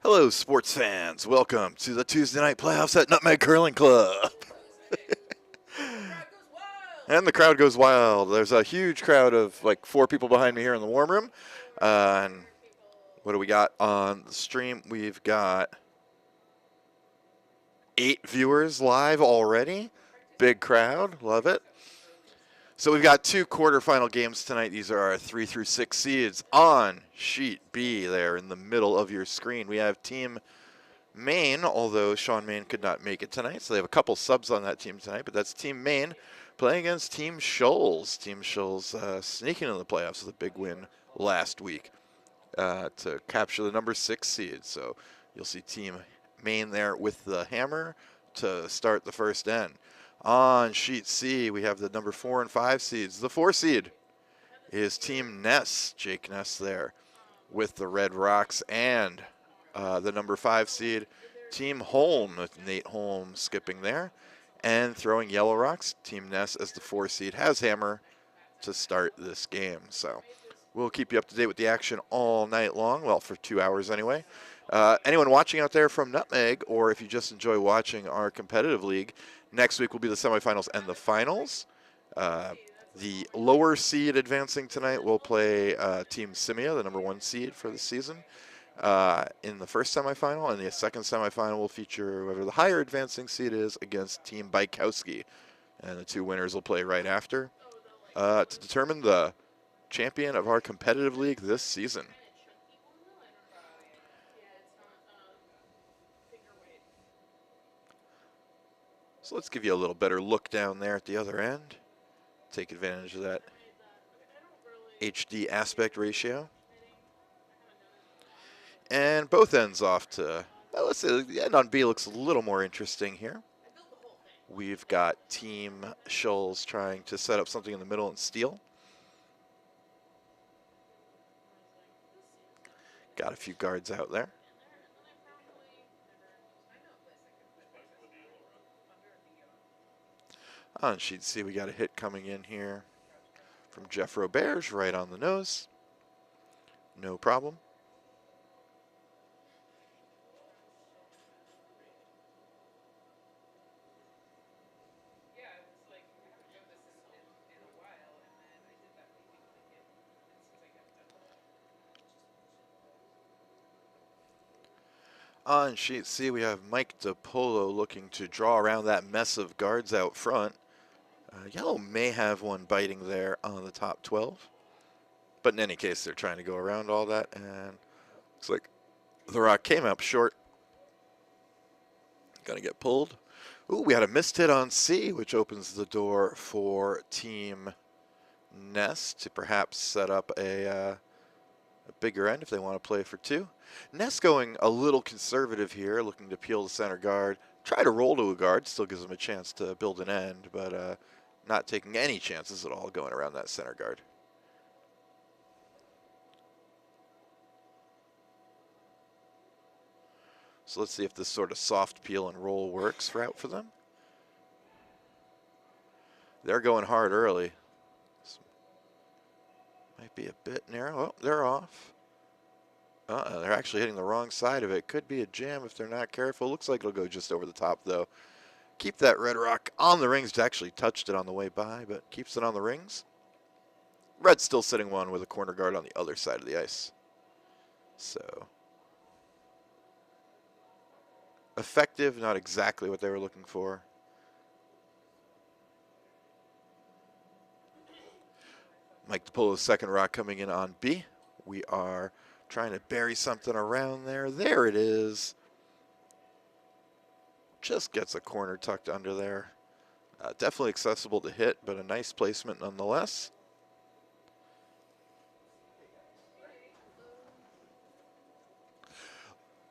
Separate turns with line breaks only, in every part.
Hello, sports fans. Welcome to the Tuesday night playoffs at Nutmeg Curling Club. And the crowd goes wild. There's a huge crowd of like 4 people behind me here in the warm room. And what do we got on the stream? We've got 8 viewers live already. Big crowd. Love it. So we've got 2 quarterfinal games tonight. These are our 3 through 6 seeds on sheet B there in the middle of your screen. We have Team Maine, although Sean Maine could not make it tonight, so they have a couple subs on that team tonight, but that's Team Maine playing against Team Shoals. Team Shoals sneaking into the playoffs with a big win last week to capture the number 6 seed. So you'll see Team Maine there with the hammer to start the first end. On sheet C, we have the number 4 and 5 seeds. The 4 seed is Team Ness, Jake Ness there with the Red Rocks, and the number 5 seed, Team Holm, with Nate Holm skipping there. And throwing Yellow Rocks, Team Ness as the 4 seed has hammer to start this game. So we'll keep you up to date with the action all night long, well, for 2 hours anyway. Anyone watching out there from Nutmeg, or if you just enjoy watching our competitive league, next week will be the semifinals and the finals. The lower seed advancing tonight will play Team Simia, the number 1 seed for the season, in the first semifinal, and the second semifinal will feature whoever the higher advancing seed is against Team Bykowski. And the 2 winners will play right after to determine the champion of our competitive league this season. So let's give you a little better look down there at the other end. Take advantage of that HD aspect ratio. And both ends off to, well, let's say the end on B looks a little more interesting here. We've got Team Shoals trying to set up something in the middle and steal. Got a few guards out there. On sheet C, we got a hit coming in here from Jeff Roberge right on the nose. No problem. On sheet C, we have Mike DiPolo looking to draw around that mess of guards out front. Yellow may have one biting there on the top 12. But in any case, they're trying to go around all that, and looks like the rock came up short. Gonna get pulled. Ooh, we had a missed hit on C, which opens the door for Team Ness to perhaps set up a bigger end if they want to play for 2. Ness going a little conservative here, looking to peel the center guard. Try to roll to a guard, still gives them a chance to build an end, but not taking any chances at all going around that center guard. So let's see if this sort of soft peel and roll works out for them. They're going hard early. This might be a bit narrow. Oh, they're off. They're actually hitting the wrong side of it. Could be a jam if they're not careful. Looks like it'll go just over the top, though. Keep that red rock on the rings. Actually touched it on the way by, but keeps it on the rings. Red's still sitting one with a corner guard on the other side of the ice. So effective, not exactly what they were looking for. Mike DiPolo's second rock coming in on B. We are trying to bury something around there. There it is. Just gets a corner tucked under there. Definitely accessible to hit, but a nice placement nonetheless.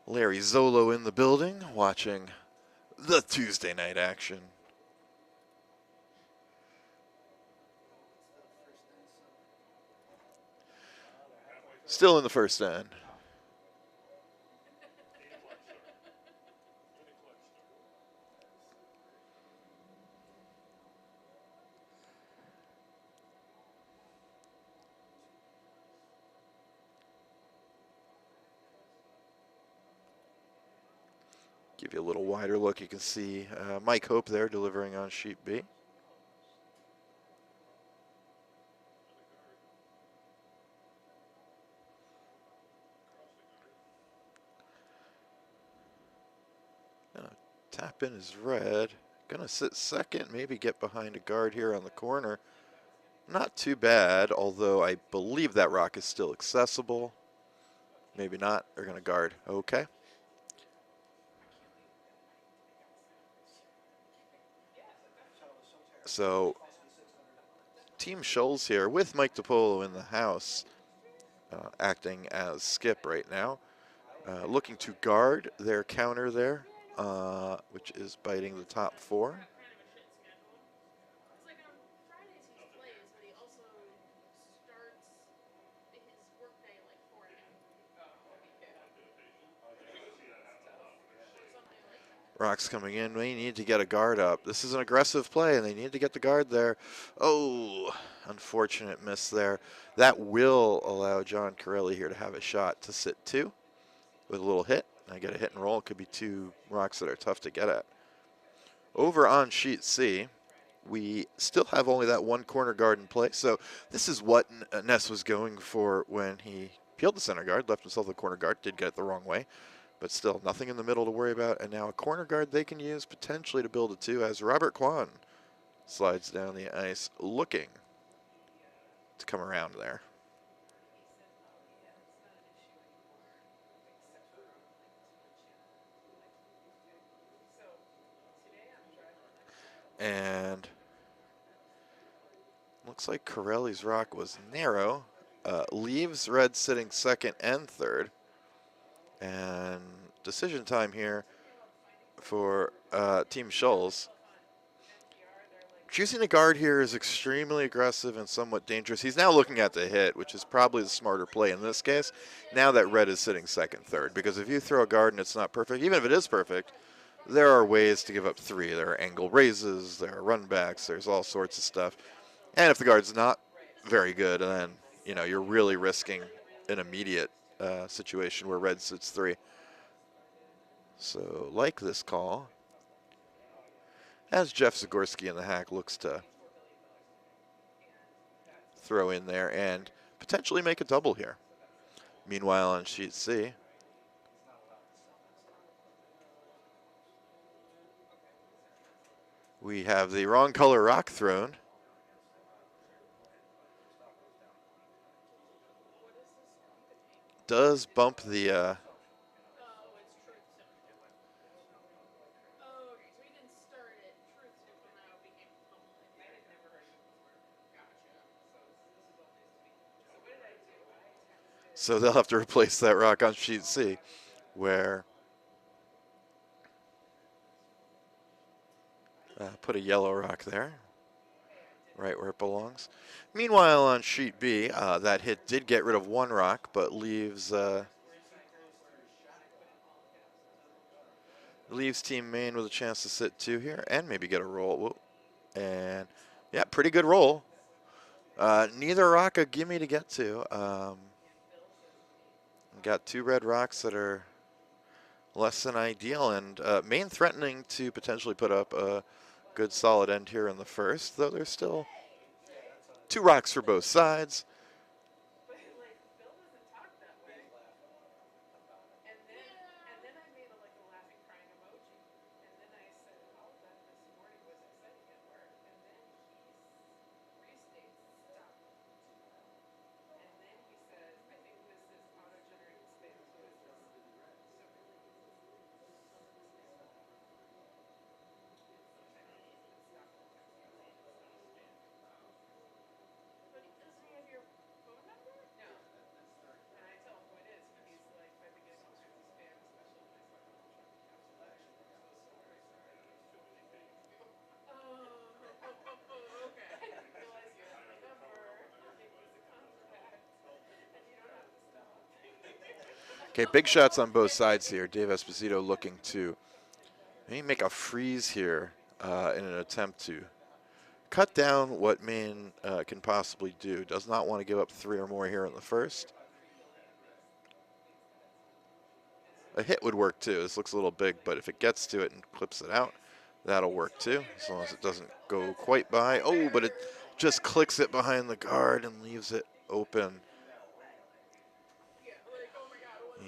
Larry Zolo in the building, watching the Tuesday night action. Still in the first end. Give you a little wider look. You can see Mike Hope there delivering on sheet B. Tap in is red. Gonna sit second, maybe get behind a guard here on the corner. Not too bad, although I believe that rock is still accessible. Maybe not. They're gonna guard. Okay. So, Team Shoals here with Mike DiPolo in the house, acting as skip right now. Looking to guard their counter there, which is biting the top four. Rocks coming in. We need to get a guard up. This is an aggressive play, and they need to get the guard there. Oh, unfortunate miss there. That will allow John Corelli here to have a shot to sit two with a little hit. I get a hit and roll. It could be two rocks that are tough to get at. Over on sheet C, we still have only that one corner guard in play. So this is what Ness was going for when he peeled the center guard, left himself the corner guard, did get it the wrong way. But still, nothing in the middle to worry about. And now a corner guard they can use potentially to build a two as Robert Kwan slides down the ice looking to come around there. And looks like Corelli's rock was narrow. Leaves red sitting second and third. And decision time here for Team Shoals. Choosing a guard here is extremely aggressive and somewhat dangerous. He's now looking at the hit, which is probably the smarter play in this case, now that red is sitting second, third. Because if you throw a guard and it's not perfect, even if it is perfect, there are ways to give up three. There are angle raises, there are run backs, there's all sorts of stuff. And if the guard's not very good, then you're really risking an immediate situation where red sits three. So like this call, as Jeff Zagorski in the hack looks to throw in there and potentially make a double here. Meanwhile on sheet C, we have the wrong color rock thrown. Does bump the so they'll have to replace that rock on sheet C, where put a yellow rock there, right where it belongs. Meanwhile on sheet B, that hit did get rid of one rock, but leaves Team Maine with a chance to sit two here and maybe get a roll. Whoa. And yeah, pretty good roll. Neither rock a gimme to get to. Got two red rocks that are less than ideal, and Maine threatening to potentially put up a good solid end here in the first, though there's still two rocks for both sides. Okay, big shots on both sides here. Dave Esposito looking to maybe make a freeze here in an attempt to cut down what Maine can possibly do. Does not want to give up three or more here in the first. A hit would work too. This looks a little big, but if it gets to it and clips it out, that'll work too, as long as it doesn't go quite by. Oh, but it just clicks it behind the guard and leaves it open.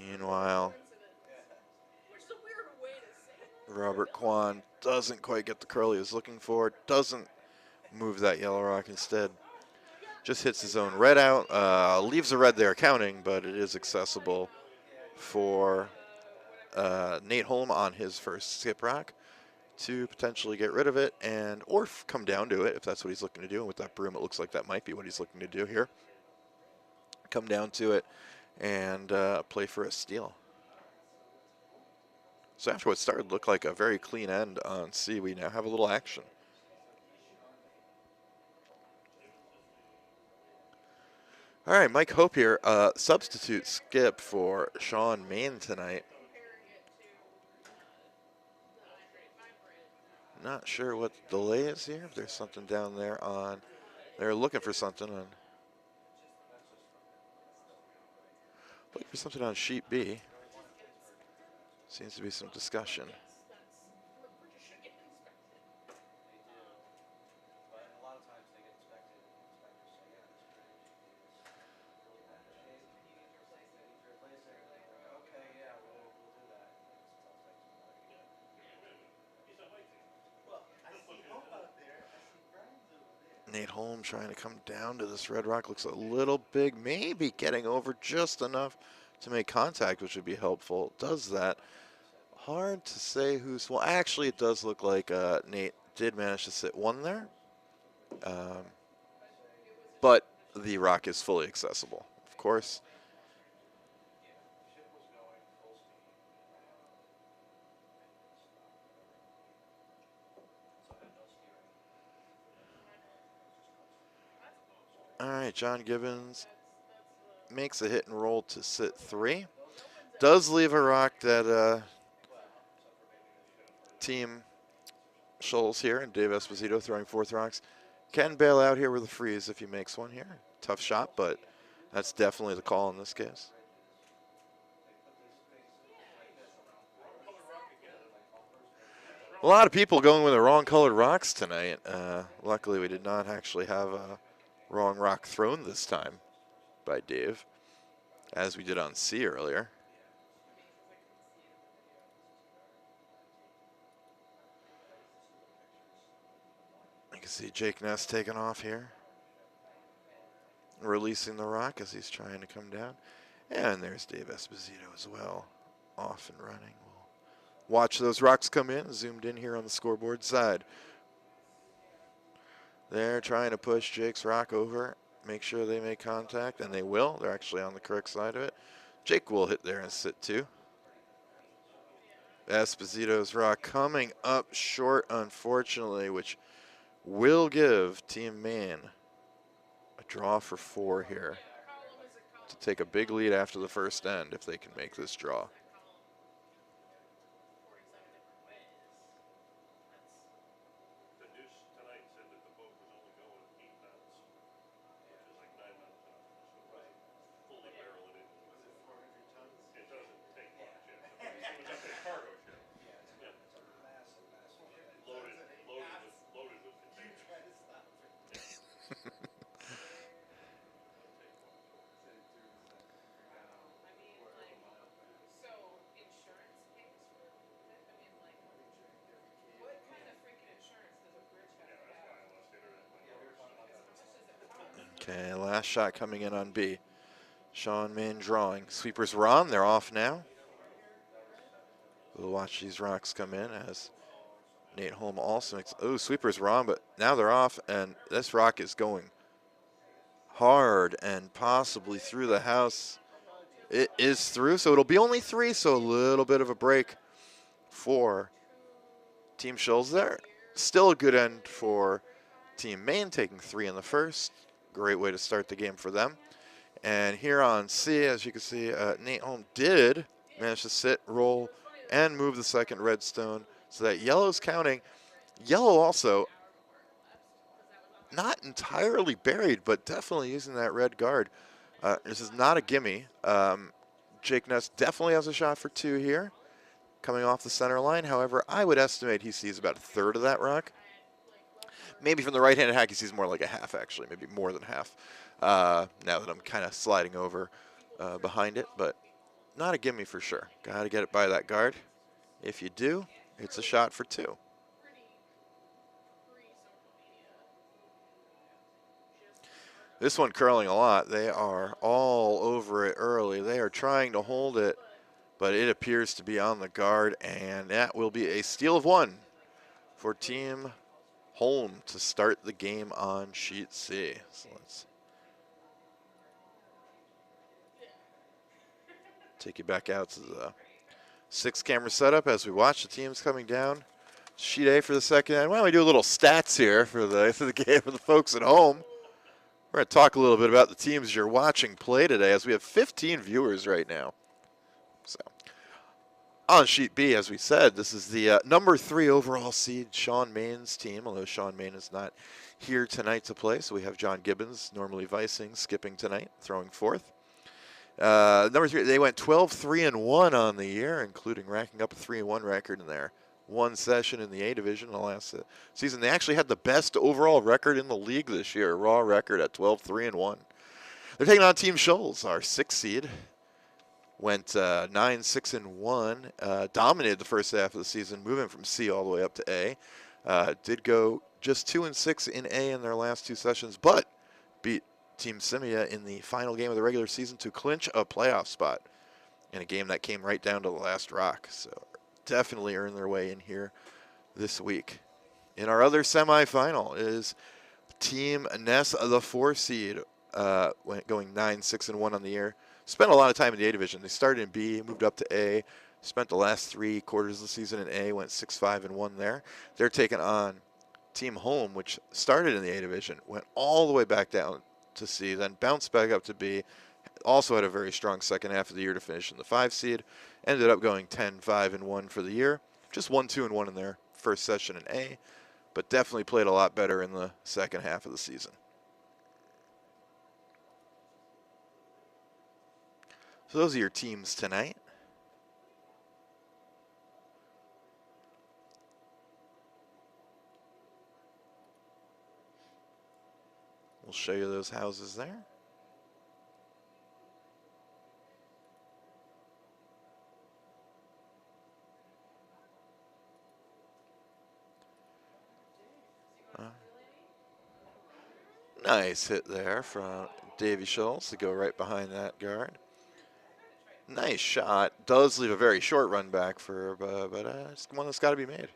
Meanwhile, Robert Kwan doesn't quite get the curl he was looking for, doesn't move that yellow rock, instead just hits his own red out, leaves a red there counting, but it is accessible for Nate Holm on his first skip rock to potentially get rid of it and or come down to it if that's what he's looking to do. And with that broom, it looks like that might be what he's looking to do here. Come down to it and play for a steal. So after what started to look like a very clean end on C, we now have a little action. All right, Mike Hope here, substitute skip for Sean Main tonight. Not sure what the delay is here. If there's something down there on, they're looking for something on sheet B. Seems to be some discussion. Nate Holm trying to come down to this red rock. Looks a little big, maybe getting over just enough to make contact, which would be helpful. Does that. Hard to say who's, well, actually it does look like Nate did manage to sit one there. But the rock is fully accessible, of course. All right, John Gibbons makes a hit and roll to sit 3. Does leave a rock that Team Shoals here, and Dave Esposito throwing 4th rocks. Can bail out here with a freeze if he makes one here. Tough shot, but that's definitely the call in this case. A lot of people going with the wrong colored rocks tonight. Luckily, we did not actually have a wrong rock thrown this time by Dave, as we did on C earlier. You can see Jake Ness taking off here, releasing the rock as he's trying to come down. And there's Dave Esposito as well, off and running. We'll watch those rocks come in, zoomed in here on the scoreboard side. They're trying to push Jake's rock over, make sure they make contact, and they will. They're actually on the correct side of it. Jake will hit there and sit 2. Esposito's rock coming up short, unfortunately, which will give Team Maine a draw for 4 here to take a big lead after the first end if they can make this draw. Okay, last shot coming in on B. Sean Main drawing. Sweepers were on, they're off now. We'll watch these rocks come in as Nate Holm also makes, oh, sweepers were on, but now they're off, and this rock is going hard and possibly through the house. It is through, so it'll be only 3, so a little bit of a break for Team Shoals there. Still a good end for Team Maine, taking 3 in the first. Great way to start the game for them. And here on C, as you can see, Nate Holm did manage to sit, roll, and move the second redstone so that yellow's counting. Yellow also not entirely buried, but definitely using that red guard. This is not a gimme. Jake Ness definitely has a shot for 2 here, coming off the center line. However, I would estimate he sees about a third of that rock. Maybe from the right-handed hack, he sees more like a half, actually, maybe more than half. Now that I'm kind of sliding over behind it, but not a gimme for sure. Got to get it by that guard. If you do, it's a shot for 2. This one curling a lot. They are all over it early. They are trying to hold it, but it appears to be on the guard, and that will be a steal of 1 for Team Holm to start the game on sheet C. So let's take you back out to the 6-camera setup as we watch the teams coming down. Sheet A for the second end. Why don't we do a little stats here for the game for the folks at home? We're going to talk a little bit about the teams you're watching play today, as we have 15 viewers right now. So, on sheet B, as we said, this is the number 3 overall seed Sean Main's team, although Sean Main is not here tonight to play. So we have John Gibbons, normally vicing, skipping tonight, throwing 4th. Number 3, they went 12-3-1 on the year, including racking up a 3-1 record in their 1 session in the A division in the last season. They actually had the best overall record in the league this year, raw record at 12-3-1. They're taking on Team Shoals, our 6th seed. Went 9-6-1, dominated the first half of the season, moving from C all the way up to A. Did go just 2-6 in A in their last 2 sessions, but beat Team Simia in the final game of the regular season to clinch a playoff spot in a game that came right down to the last rock. So definitely earned their way in here this week. In our other semifinal is Team Ness, the 4 seed, going 9-6-1 on the year. Spent a lot of time in the A division. They started in B, moved up to A, spent the last 3 quarters of the season in A, went 6-5-1 there. They're taking on Team Holm, which started in the A division, went all the way back down to C, then bounced back up to B. Also had a very strong second half of the year to finish in the 5 seed. Ended up going 10-5-1 for the year. Just 1-2-1 in their first session in A, but definitely played a lot better in the second half of the season. So those are your teams tonight. We'll show you those houses there. Nice hit there from Davey Schultz to go right behind that guard. Nice shot. Does leave a very short run back for, but it's one that's got to be made.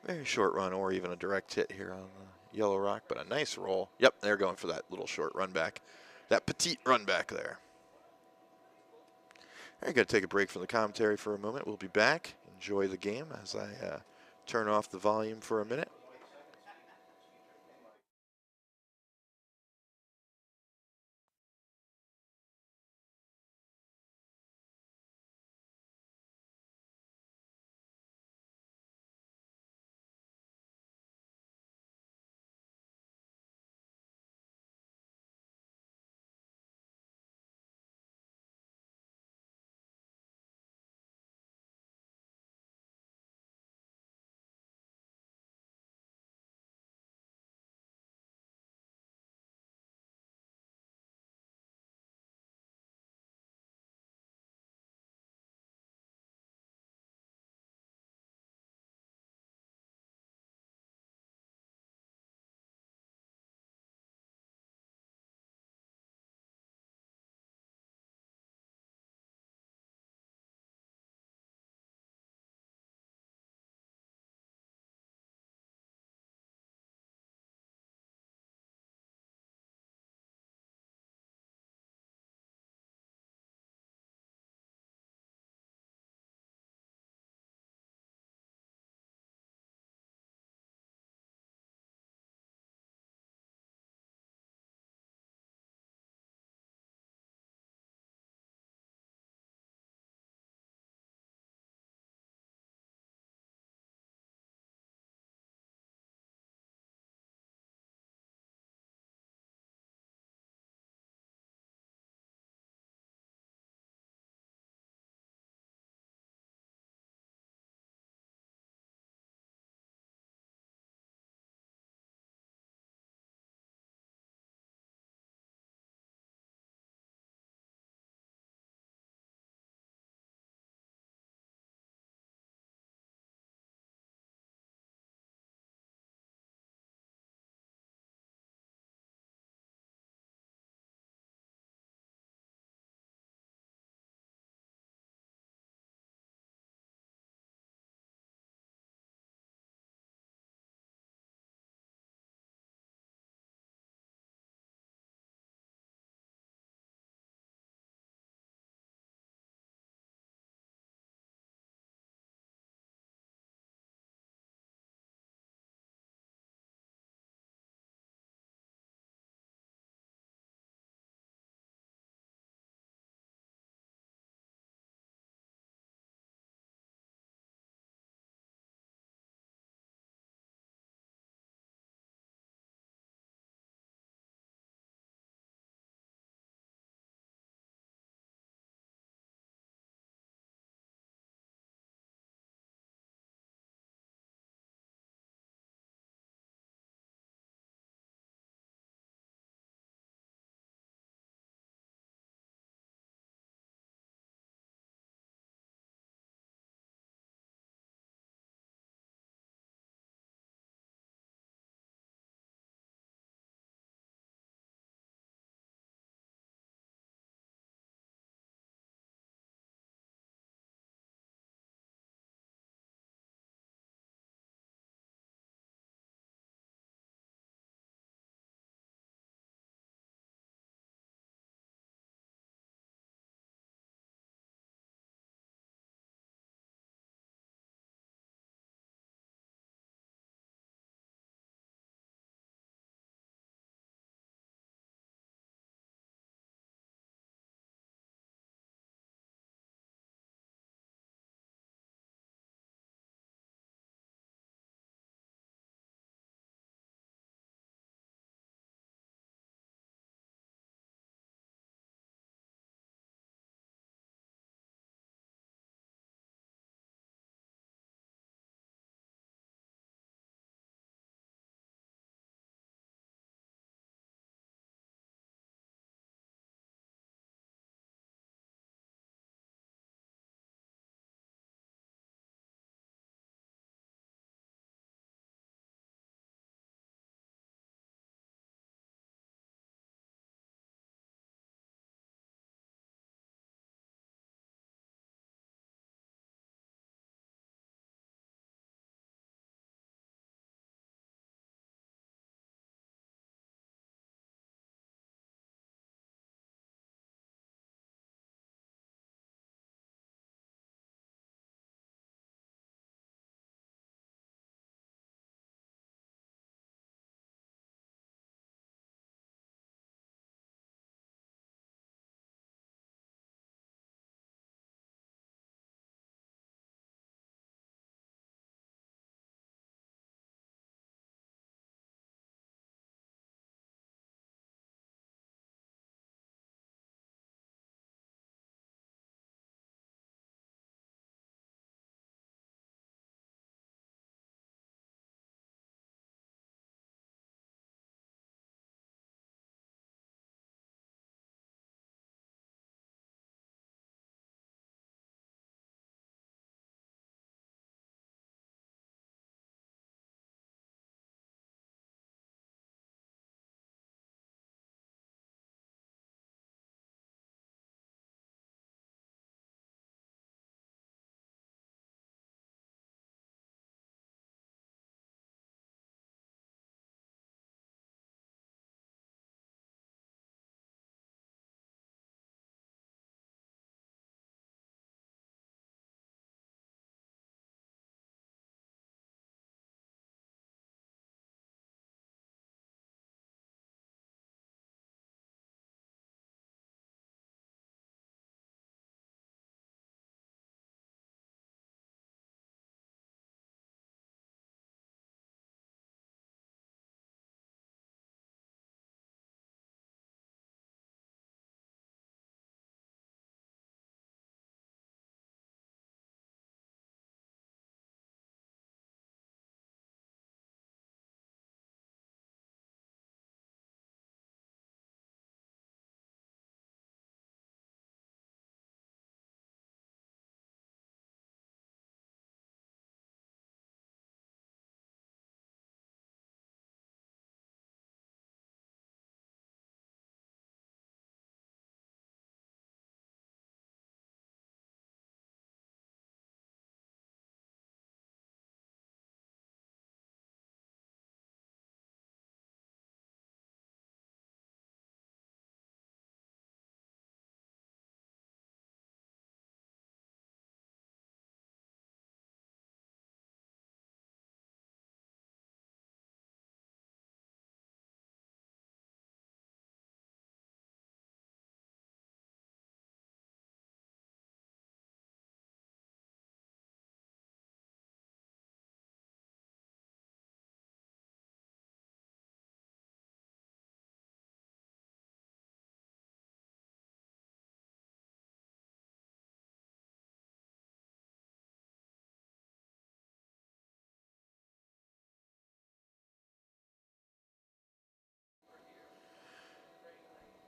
Very short run, or even a direct hit here on the yellow rock, but a nice roll. Yep, they're going for that little short run back, that petite run back there. All right, going to take a break from the commentary for a moment. We'll be back. Enjoy the game as I turn off the volume for a minute.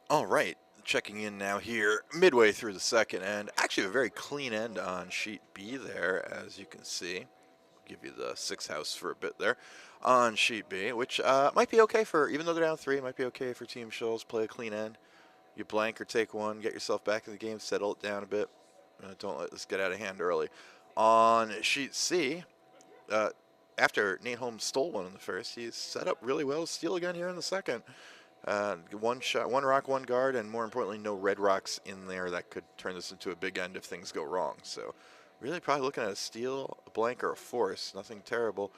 All right, checking in now here, midway through the second end. Actually, a very clean end on sheet B there, as you can see. Give you the six house for a bit there on sheet B, which might be okay for, even though they're down 3, it might be okay for Team Shoals. Play a clean end. You blank or take one, get yourself back in the game, settle it down a bit. Don't let this get out of hand early. On sheet C, after Nate Holmes stole one in the first, he's set up really well to steal again here in the second. One shot, one rock, one guard, and more importantly, no red rocks in there that could turn this into a big end if things go wrong. So really probably looking at a steal, a blank, or a force. Nothing terrible.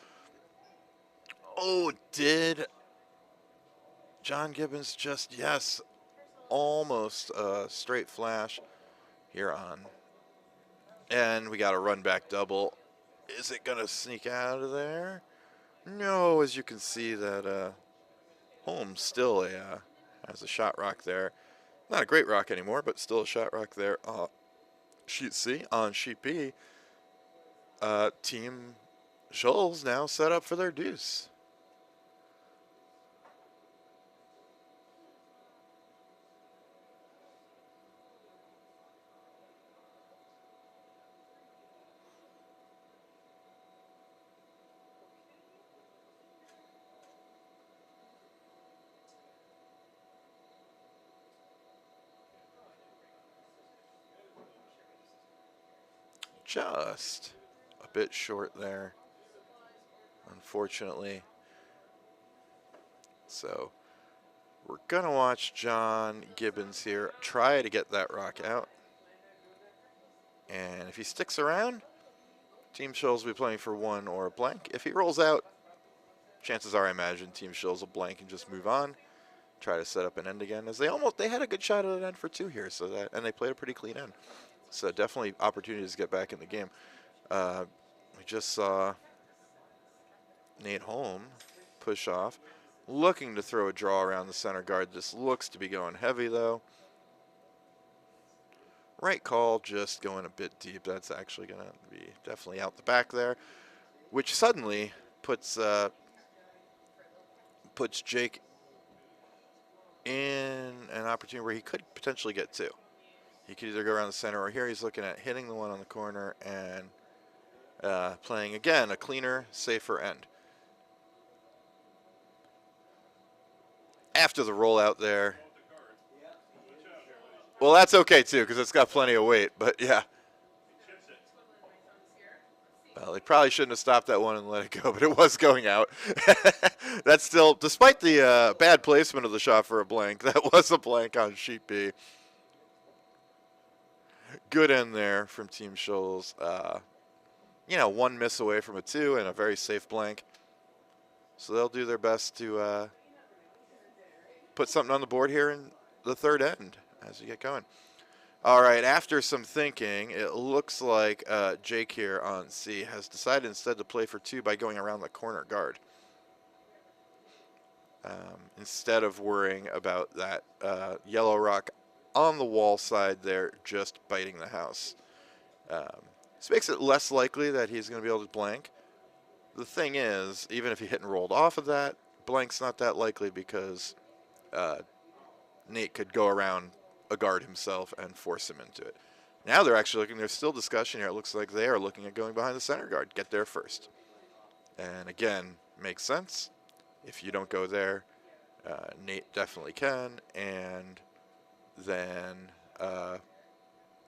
Oh, did John Gibbons just, yes, almost a straight flash here on. And we got a run back double. Is it going to sneak out of there? No, as you can see that Holmes still has a shot rock there. Not a great rock anymore, but still a shot rock there. Sheet C. On sheet B, Team Shoals now set up for their deuce. Just a bit short there, unfortunately. So we're going to watch John Gibbons here try to get that rock out. And if he sticks around, Team Shoals will be playing for 1 or a blank. If he rolls out, chances are I imagine Team Shoals will blank and just move on. Try to set up an end again, as they had a good shot at an end for 2 here, and they played a pretty clean end. So definitely opportunities to get back in the game. We just saw Nate Holm push off, looking to throw a draw around the center guard. This looks to be going heavy, though. Right call, just going a bit deep. That's actually going to be definitely out the back there, which suddenly puts Jake in an opportunity where he could potentially get 2. He could either go around the center, or here he's looking at hitting the one on the corner and playing, again, a cleaner, safer end. After the rollout there. Well, that's okay, too, because it's got plenty of weight, but yeah. Well, they probably shouldn't have stopped that one and let it go, but it was going out. That's still, despite the bad placement of the shot for a blank, that was a blank on sheet B. Good end there from Team Shoals. 1 miss away from a 2 and a very safe blank. So they'll do their best to put something on the board here in the third end as we get going. All right, after some thinking, it looks like Jake here on C has decided instead to play for 2 by going around the corner guard. Instead of worrying about that yellow rock on the wall side there, just biting the house. This makes it less likely that he's going to be able to blank. The thing is, even if he hit and rolled off of that, blank's not that likely because Nate could go around a guard himself and force him into it. Now they're actually looking, there's still discussion here. It looks like they are looking at going behind the center guard, get there first. And again, makes sense. If you don't go there, Nate definitely can, and then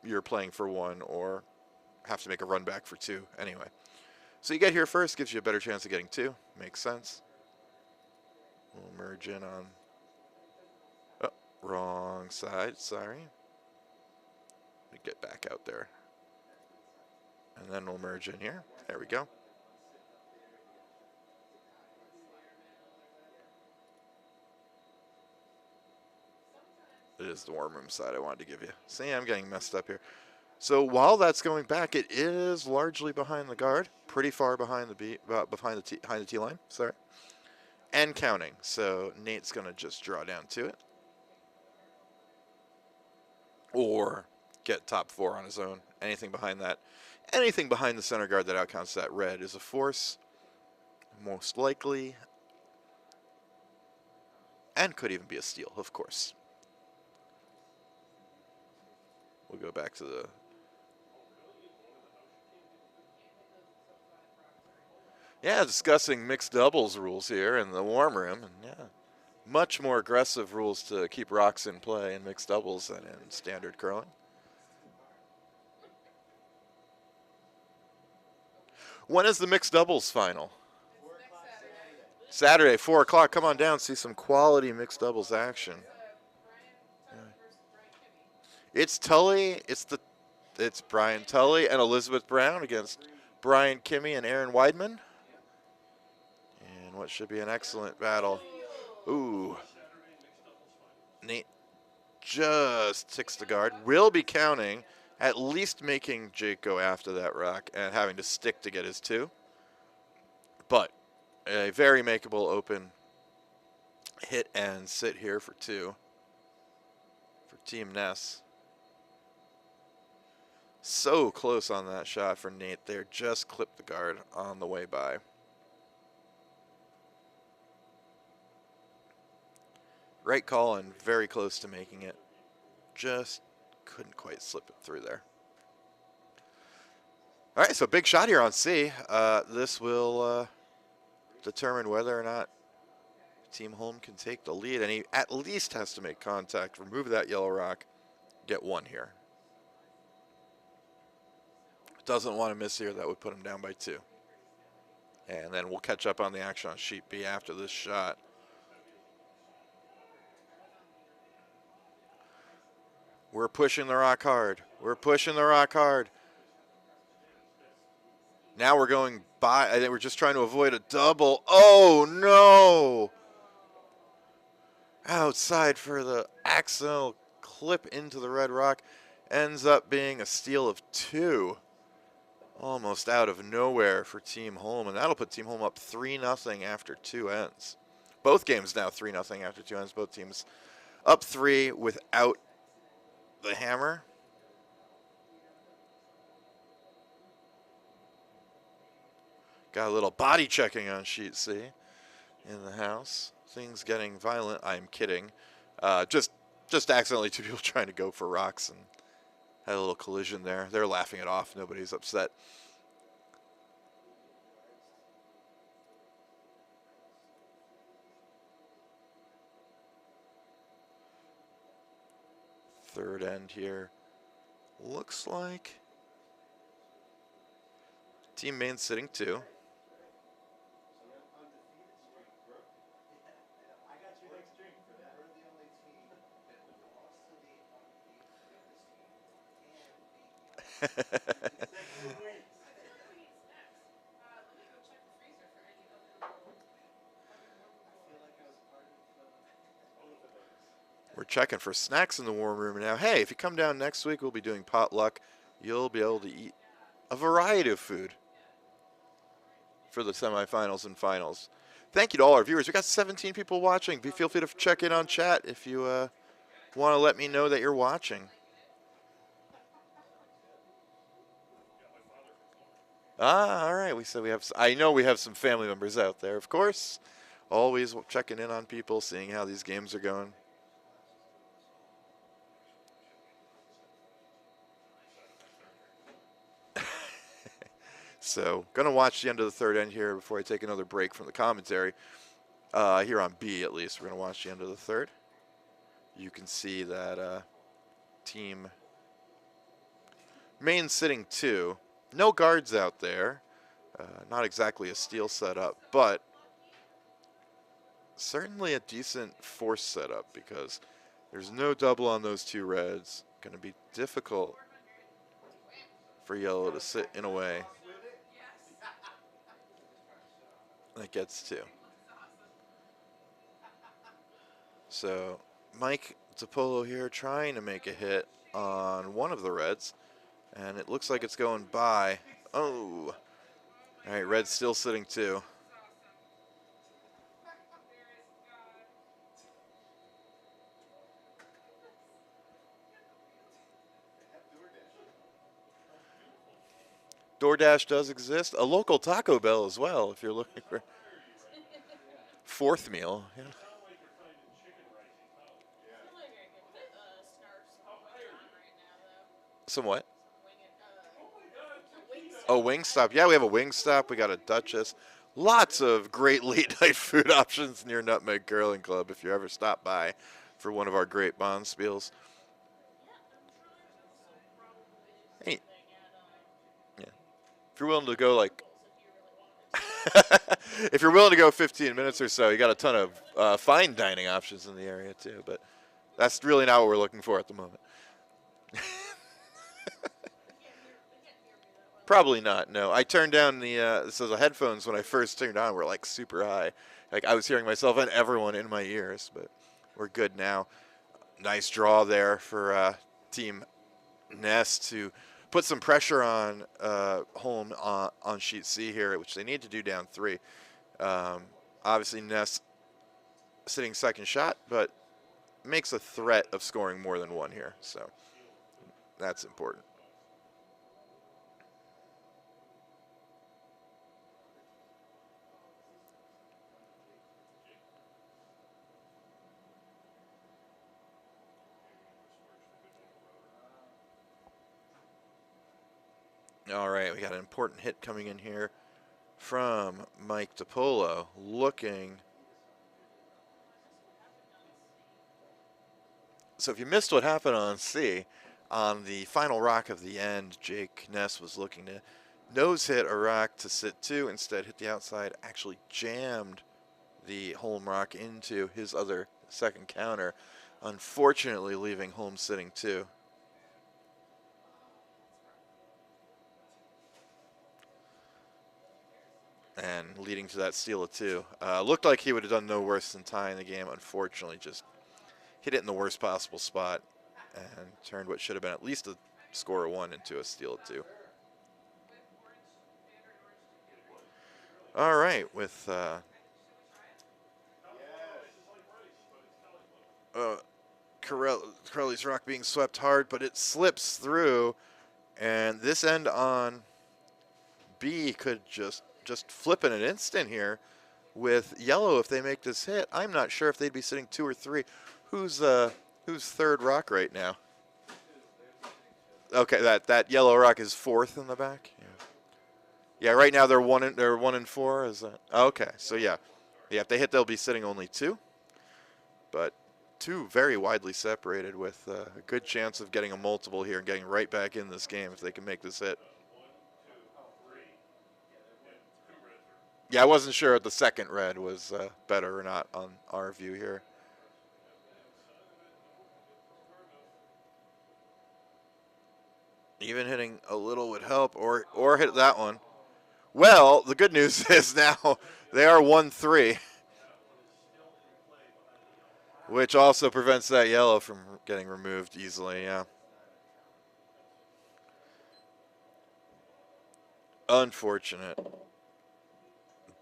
you're playing for 1 or have to make a run back for 2 anyway. So you get here first, gives you a better chance of getting 2. Makes sense. We'll merge in on... Oh, wrong side, sorry. We get back out there. And then we'll merge in here. There we go. It is the warm room side I wanted to give you. See, I'm getting messed up here. So while that's going back, it is largely behind the guard, pretty far behind behind the T line. Sorry, and counting. So Nate's gonna just draw down to it, or get top 4 on his own. Anything behind that, anything behind the center guard that outcounts that red is a force, most likely, and could even be a steal, of course. We'll go back to the. Yeah, discussing mixed doubles rules here in the warm room. And yeah, much more aggressive rules to keep rocks in play in mixed doubles than in standard curling. When is the mixed doubles final? Saturday, 4 o'clock. Come on down, see some quality mixed doubles action. It's Tully. It's Brian Tully and Elizabeth Brown against Brian Kimmey and Aaron Weidman. And what should be an excellent battle. Ooh. Nate just ticks the guard. Will be counting, at least making Jake go after that rock and having to stick to get his 2. But a very makeable open hit and sit here for 2 for Team Ness. So close on that shot for Nate there. Just clipped the guard on the way by. Right call and very close to making it. Just couldn't quite slip it through there. All right, so big shot here on C. This will determine whether or not Team Holm can take the lead, and he at least has to make contact, remove that yellow rock, get 1 here. Doesn't want to miss here. That would put him down by 2. And then we'll catch up on the action on sheet B after this shot. We're pushing the rock hard. We're pushing the rock hard. Now we're going by. I think we're just trying to avoid a double. Oh, no. Outside for the accidental clip into the red rock. Ends up being a steal of 2. Almost out of nowhere for Team Holm. And that'll put Team Holm up 3-0 after 2 ends. Both games now 3-0 after 2 ends. Both teams up 3 without the hammer. Got a little body checking on sheet C in the house. Things getting violent. I'm kidding. Just accidentally 2 people trying to go for rocks and had a little collision there. They're laughing it off. Nobody's upset. Third end here. Looks like Team Main sitting 2. We're checking for snacks in the warm room now. Hey, if you come down next week, we'll be doing potluck. You'll be able to eat a variety of food for the semifinals and finals. Thank you to all our viewers. We got 17 people watching. Feel free to check in on chat if you want to let me know that you're watching. All right. We said we have. I know we have some family members out there, of course. Always checking in on people, seeing how these games are going. So, gonna watch the end of the third end here before I take another break from the commentary. Here on B, at least, we're gonna watch the end of the third. You can see that Team Main sitting 2. No guards out there. Not exactly a steel setup, but certainly a decent force setup because there's no double on those 2 reds. Going to be difficult for yellow to sit in a way that gets 2. So Mike DiPolo here trying to make a hit on one of the reds, and it looks like it's going by. Oh, all right, red's still sitting 2. DoorDash does exist. A local Taco Bell as well, if you're looking for 4th meal. Yeah. Somewhat. Oh, Wingstop. Yeah, we have a Wingstop. We got a Duchess. Lots of great late night food options near Nutmeg Curling Club if you ever stop by for one of our great bond spiels. Hey, yeah. If you're willing to go like, if you're willing to go 15 minutes or so, you got a ton of fine dining options in the area too. But that's really not what we're looking for at the moment. Probably not. No, I turned down so the headphones when I first turned on were like super high. Like I was hearing myself and everyone in my ears, but we're good now. Nice draw there for Team Ness to put some pressure on Holm on sheet C here, which they need to do down 3. Obviously Ness sitting second shot, but makes a threat of scoring more than 1 here, so that's important. All right, we got an important hit coming in here from Mike DiPolo, looking. So if you missed what happened on C, on the final rock of the end, Jake Ness was looking to nose hit a rock to sit 2, instead hit the outside, actually jammed the Holm rock into his other second counter, unfortunately leaving Holm sitting 2. And leading to that steal of 2. Looked like he would have done no worse than tying the game. Unfortunately, just hit it in the worst possible spot and turned what should have been at least a score of 1 into a steal of 2. All right, with Corelli's rock being swept hard, but it slips through, and this end on B could just flip in an instant here with yellow if they make this hit. I'm not sure if they'd be sitting 2 or 3. Who's third rock right now? Okay, that yellow rock is 4th in the back. Yeah. Right now they're 1 and 4. Is that okay? So yeah. If they hit, they'll be sitting only 2. But 2 very widely separated with a good chance of getting a multiple here and getting right back in this game if they can make this hit. Yeah, I wasn't sure if the second red was better or not on our view here. Even hitting a little would help, or hit that one. Well, the good news is now they are 1-3, which also prevents that yellow from getting removed easily, yeah. Unfortunate.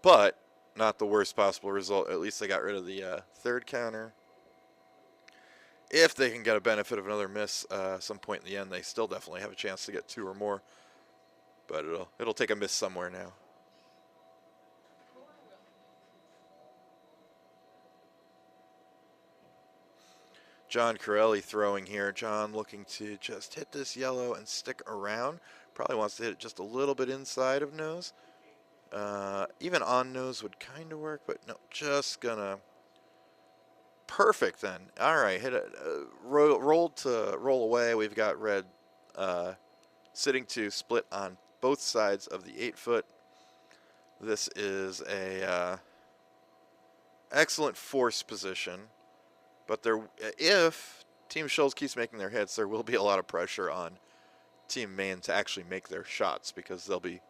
But not the worst possible result. At least they got rid of the third counter. If they can get a benefit of another miss some point in the end, they still definitely have a chance to get 2 or more. But it'll take a miss somewhere now. John Corelli throwing here. John looking to just hit this yellow and stick around. Probably wants to hit it just a little bit inside of nose. Even on nose would kind of work, but no, just gonna. Perfect then. All right, hit it. Roll away. We've got red sitting to split on both sides of the 8-foot. This is a excellent force position, but if Team Schultz keeps making their hits, there will be a lot of pressure on Team Maine to actually make their shots because they'll be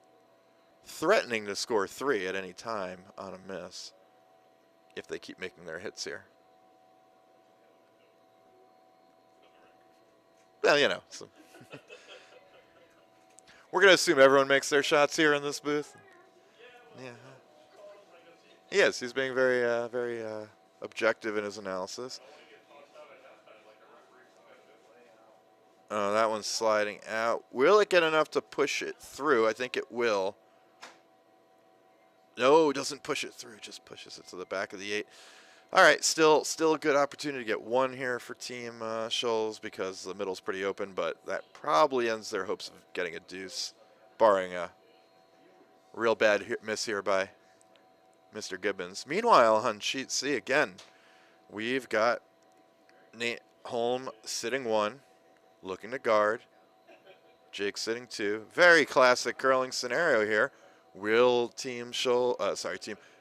threatening to score 3 at any time on a miss if they keep making their hits here. Well, you know. So we're going to assume everyone makes their shots here in this booth. Yeah. He is. He's being very, very objective in his analysis. Oh, that one's sliding out. Will it get enough to push it through? I think it will. No, it doesn't push it through. It just pushes it to the back of the 8. All right, still a good opportunity to get one here for Team Shoals because the middle's pretty open, but that probably ends their hopes of getting a deuce, barring a real bad miss here by Mr. Gibbons. Meanwhile, on sheet C again, we've got Nate Holm sitting 1, looking to guard. Jake sitting 2. Very classic curling scenario here. Will Team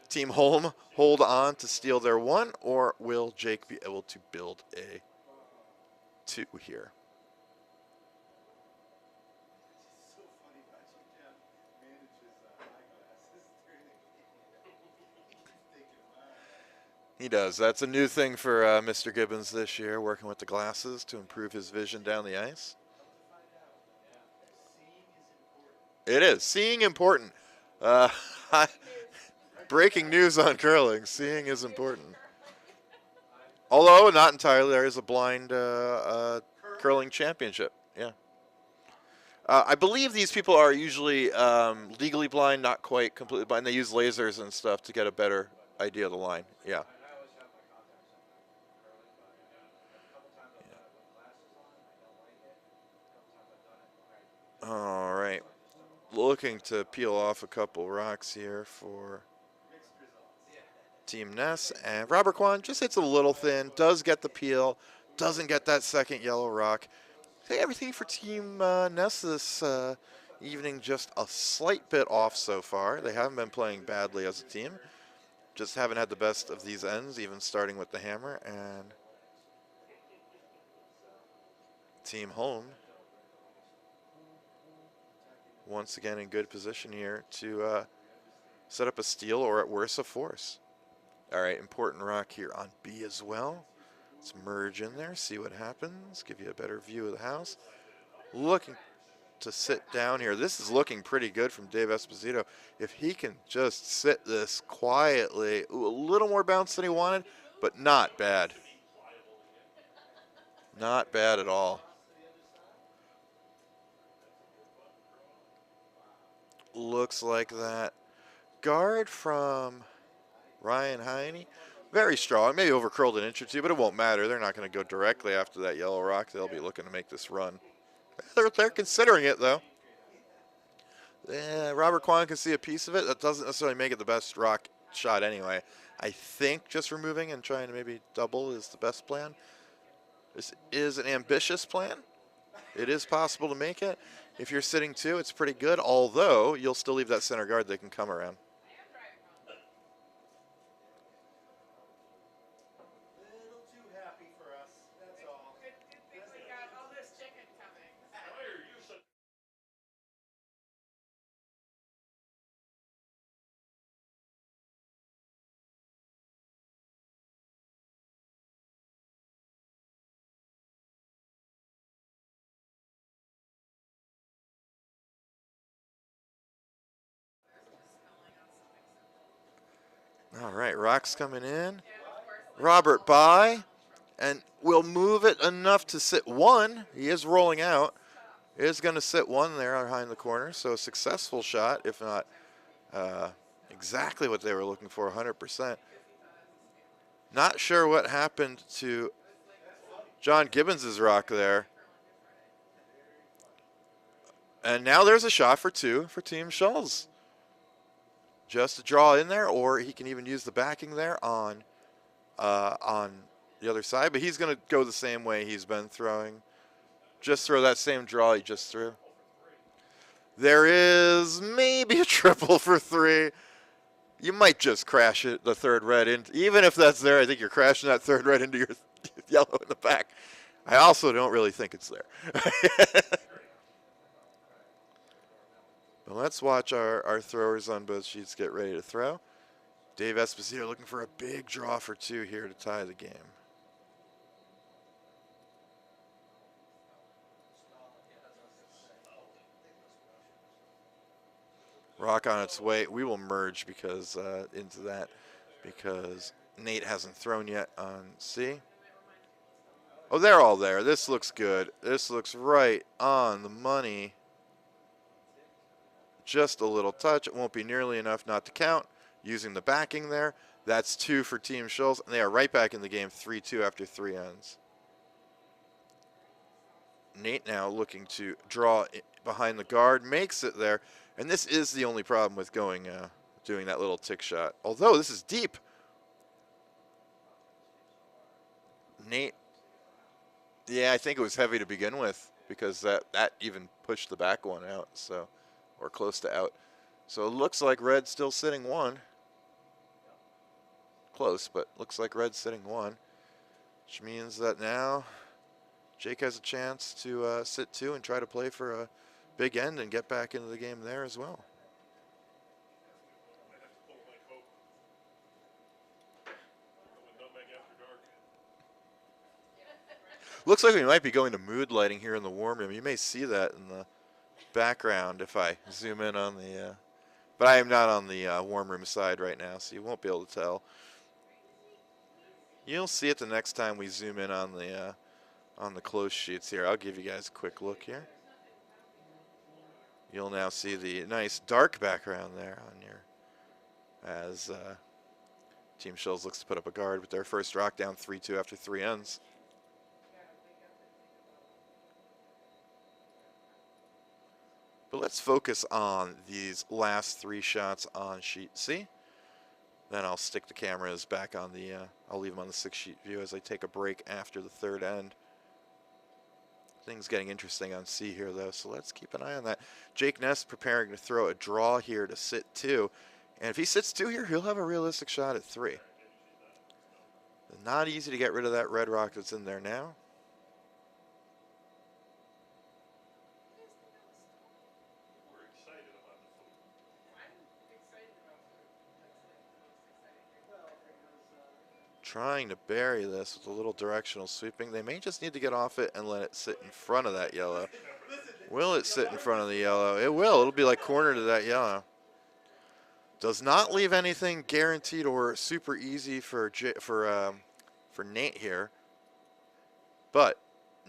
Team Holm hold on to steal their 1, or will Jake be able to build a 2 here? He does. That's a new thing for Mr. Gibbons this year, working with the glasses to improve his vision down the ice. It is. Seeing important. Breaking news on curling. Seeing is important. Although not entirely. There is a blind curling championship. Yeah. I believe these people are usually legally blind, not quite completely blind. They use lasers and stuff to get a better idea of the line. Yeah. All right. Looking to peel off a couple rocks here for Team Ness. And Robert Kwan just hits a little thin, does get the peel, doesn't get that second yellow rock. Hey, everything for Team Ness this evening just a slight bit off so far. They haven't been playing badly as a team. Just haven't had the best of these ends, even starting with the hammer. And Team Holm once again in good position here to set up a steal or at worst a force. All right, important rock here on B as well. Let's merge in there, see what happens, give you a better view of the house. Looking to sit down here. This is looking pretty good from Dave Esposito. If he can just sit this quietly, ooh, a little more bounce than he wanted, but not bad. Not bad at all. Looks like that guard from Ryan Heine, very strong, maybe overcurled an inch or two, but it won't matter. They're not going to go directly after that yellow rock. They'll be looking to make this run. They're considering it, though. Robert Kwan can see a piece of it. That doesn't necessarily make it the best rock shot anyway. I think just removing and trying to maybe double is the best plan. This is an ambitious plan. It is possible to make it. If you're sitting 2, it's pretty good, although you'll still leave that center guard that can come around. All right, rock's coming in. Robert by, and will move it enough to sit 1. He is rolling out. Is going to sit 1 there behind the corner, so a successful shot, if not exactly what they were looking for, 100%. Not sure what happened to John Gibbons' rock there. And now there's a shot for 2 for Team Shoals. Just to draw in there, or he can even use the backing there on the other side. But he's going to go the same way he's been throwing. Just throw that same draw he just threw. There is maybe a triple for 3. You might just crash it, the third red. Even if that's there, I think you're crashing that third red into your yellow in the back. I also don't really think it's there. But let's watch our throwers on both sheets get ready to throw. Dave Esposito looking for a big draw for 2 here to tie the game. Rock on its way. We will merge because into that because Nate hasn't thrown yet on C. Oh, they're all there. This looks good. This looks right on the money. Just a little touch. It won't be nearly enough not to count. Using the backing there. That's 2 for Team Schulz, and they are right back in the game, 3-2 after 3 ends. Nate now looking to draw behind the guard, makes it there, and this is the only problem with doing that little tick shot. Although this is deep. Nate, yeah, I think it was heavy to begin with because that even pushed the back one out, so, or close to out. So it looks like Red's still sitting 1. Close, but looks like Red's sitting 1, which means that now Jake has a chance to sit 2 and try to play for a big end and get back into the game there as well. Looks like we might be going to mood lighting here in the warm room. You may see that in the background if I zoom in on the, but I am not on the warm room side right now, so you won't be able to tell. You'll see it the next time we zoom in on the close sheets here. I'll give you guys a quick look here. You'll now see the nice dark background there on your, as Team Schulz looks to put up a guard with their first rock down 3-2 after 3 ends. But let's focus on these last 3 shots on sheet C. Then I'll stick the cameras back on the, I'll leave them on the 6-sheet view as I take a break after the 3rd end. Things getting interesting on C here, though, so let's keep an eye on that. Jake Ness preparing to throw a draw here to sit 2. And if he sits 2 here, he'll have a realistic shot at 3. Not easy to get rid of that red rock that's in there now. Trying to bury this with a little directional sweeping. They may just need to get off it and let it sit in front of that yellow. Will it sit in front of the yellow? It will. It'll be like corner to that yellow. Does not leave anything guaranteed or super easy for Nate here. But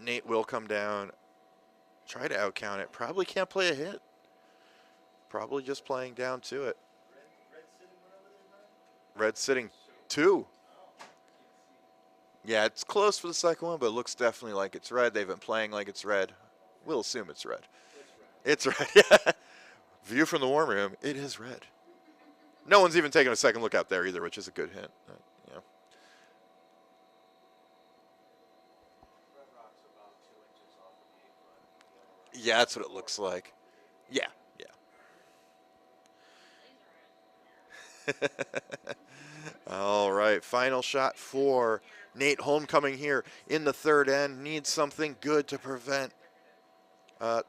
Nate will come down, try to outcount it. Probably can't play a hit. Probably just playing down to it. Red sitting 2. Yeah, it's close for the second one, but it looks definitely like it's red. They've been playing like it's red. We'll assume it's red. It's red, yeah. View from the warm room, it is red. No one's even taking a second look out there either, which is a good hint. Yeah. Yeah, that's what it looks like. Yeah, yeah. All right, final shot for Nate. Homecoming here in the 3rd end. Needs something good to prevent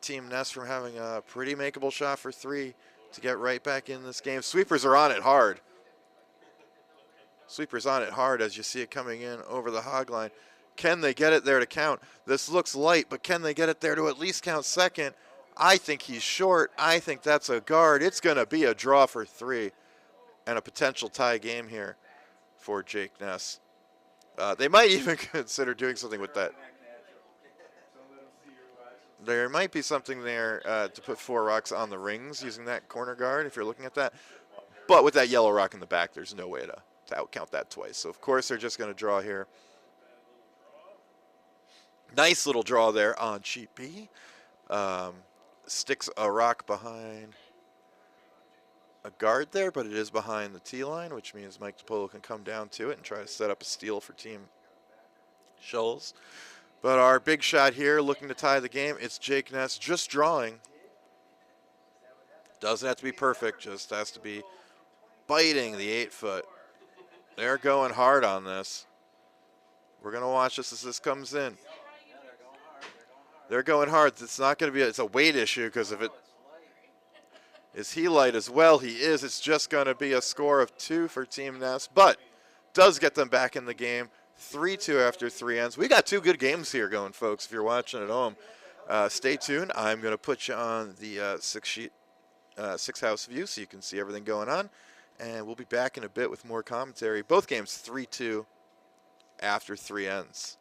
Team Ness from having a pretty makeable shot for 3 to get right back in this game. Sweepers are on it hard. Sweepers on it hard as you see it coming in over the hog line. Can they get it there to count? This looks light, but can they get it there to at least count second? I think he's short. I think that's a guard. It's going to be a draw for 3 and a potential tie game here for Jake Ness. They might even consider doing something with that. There might be something there to put 4 rocks on the rings using that corner guard if you're looking at that. But with that yellow rock in the back, there's no way to outcount that twice. So, of course, they're just going to draw here. Nice little draw there on sheet B. Sticks a rock behind a guard there, but it is behind the T line, which means Mike DiPolo can come down to it and try to set up a steal for Team Schulz. But our big shot here, looking to tie the game, it's Jake Ness just drawing. Doesn't have to be perfect, just has to be biting the 8-foot. They're going hard on this. We're going to watch this as this comes in. They're going hard. It's not going to be, it's a weight issue because if it, is he light as well? He is. It's just going to be a score of 2 for Team Ness, but does get them back in the game. 3-2 after 3 ends. We got 2 good games here going, folks, if you're watching at home. Stay tuned. I'm going to put you on the 6-house view so you can see everything going on. And we'll be back in a bit with more commentary. Both games 3-2 after 3 ends.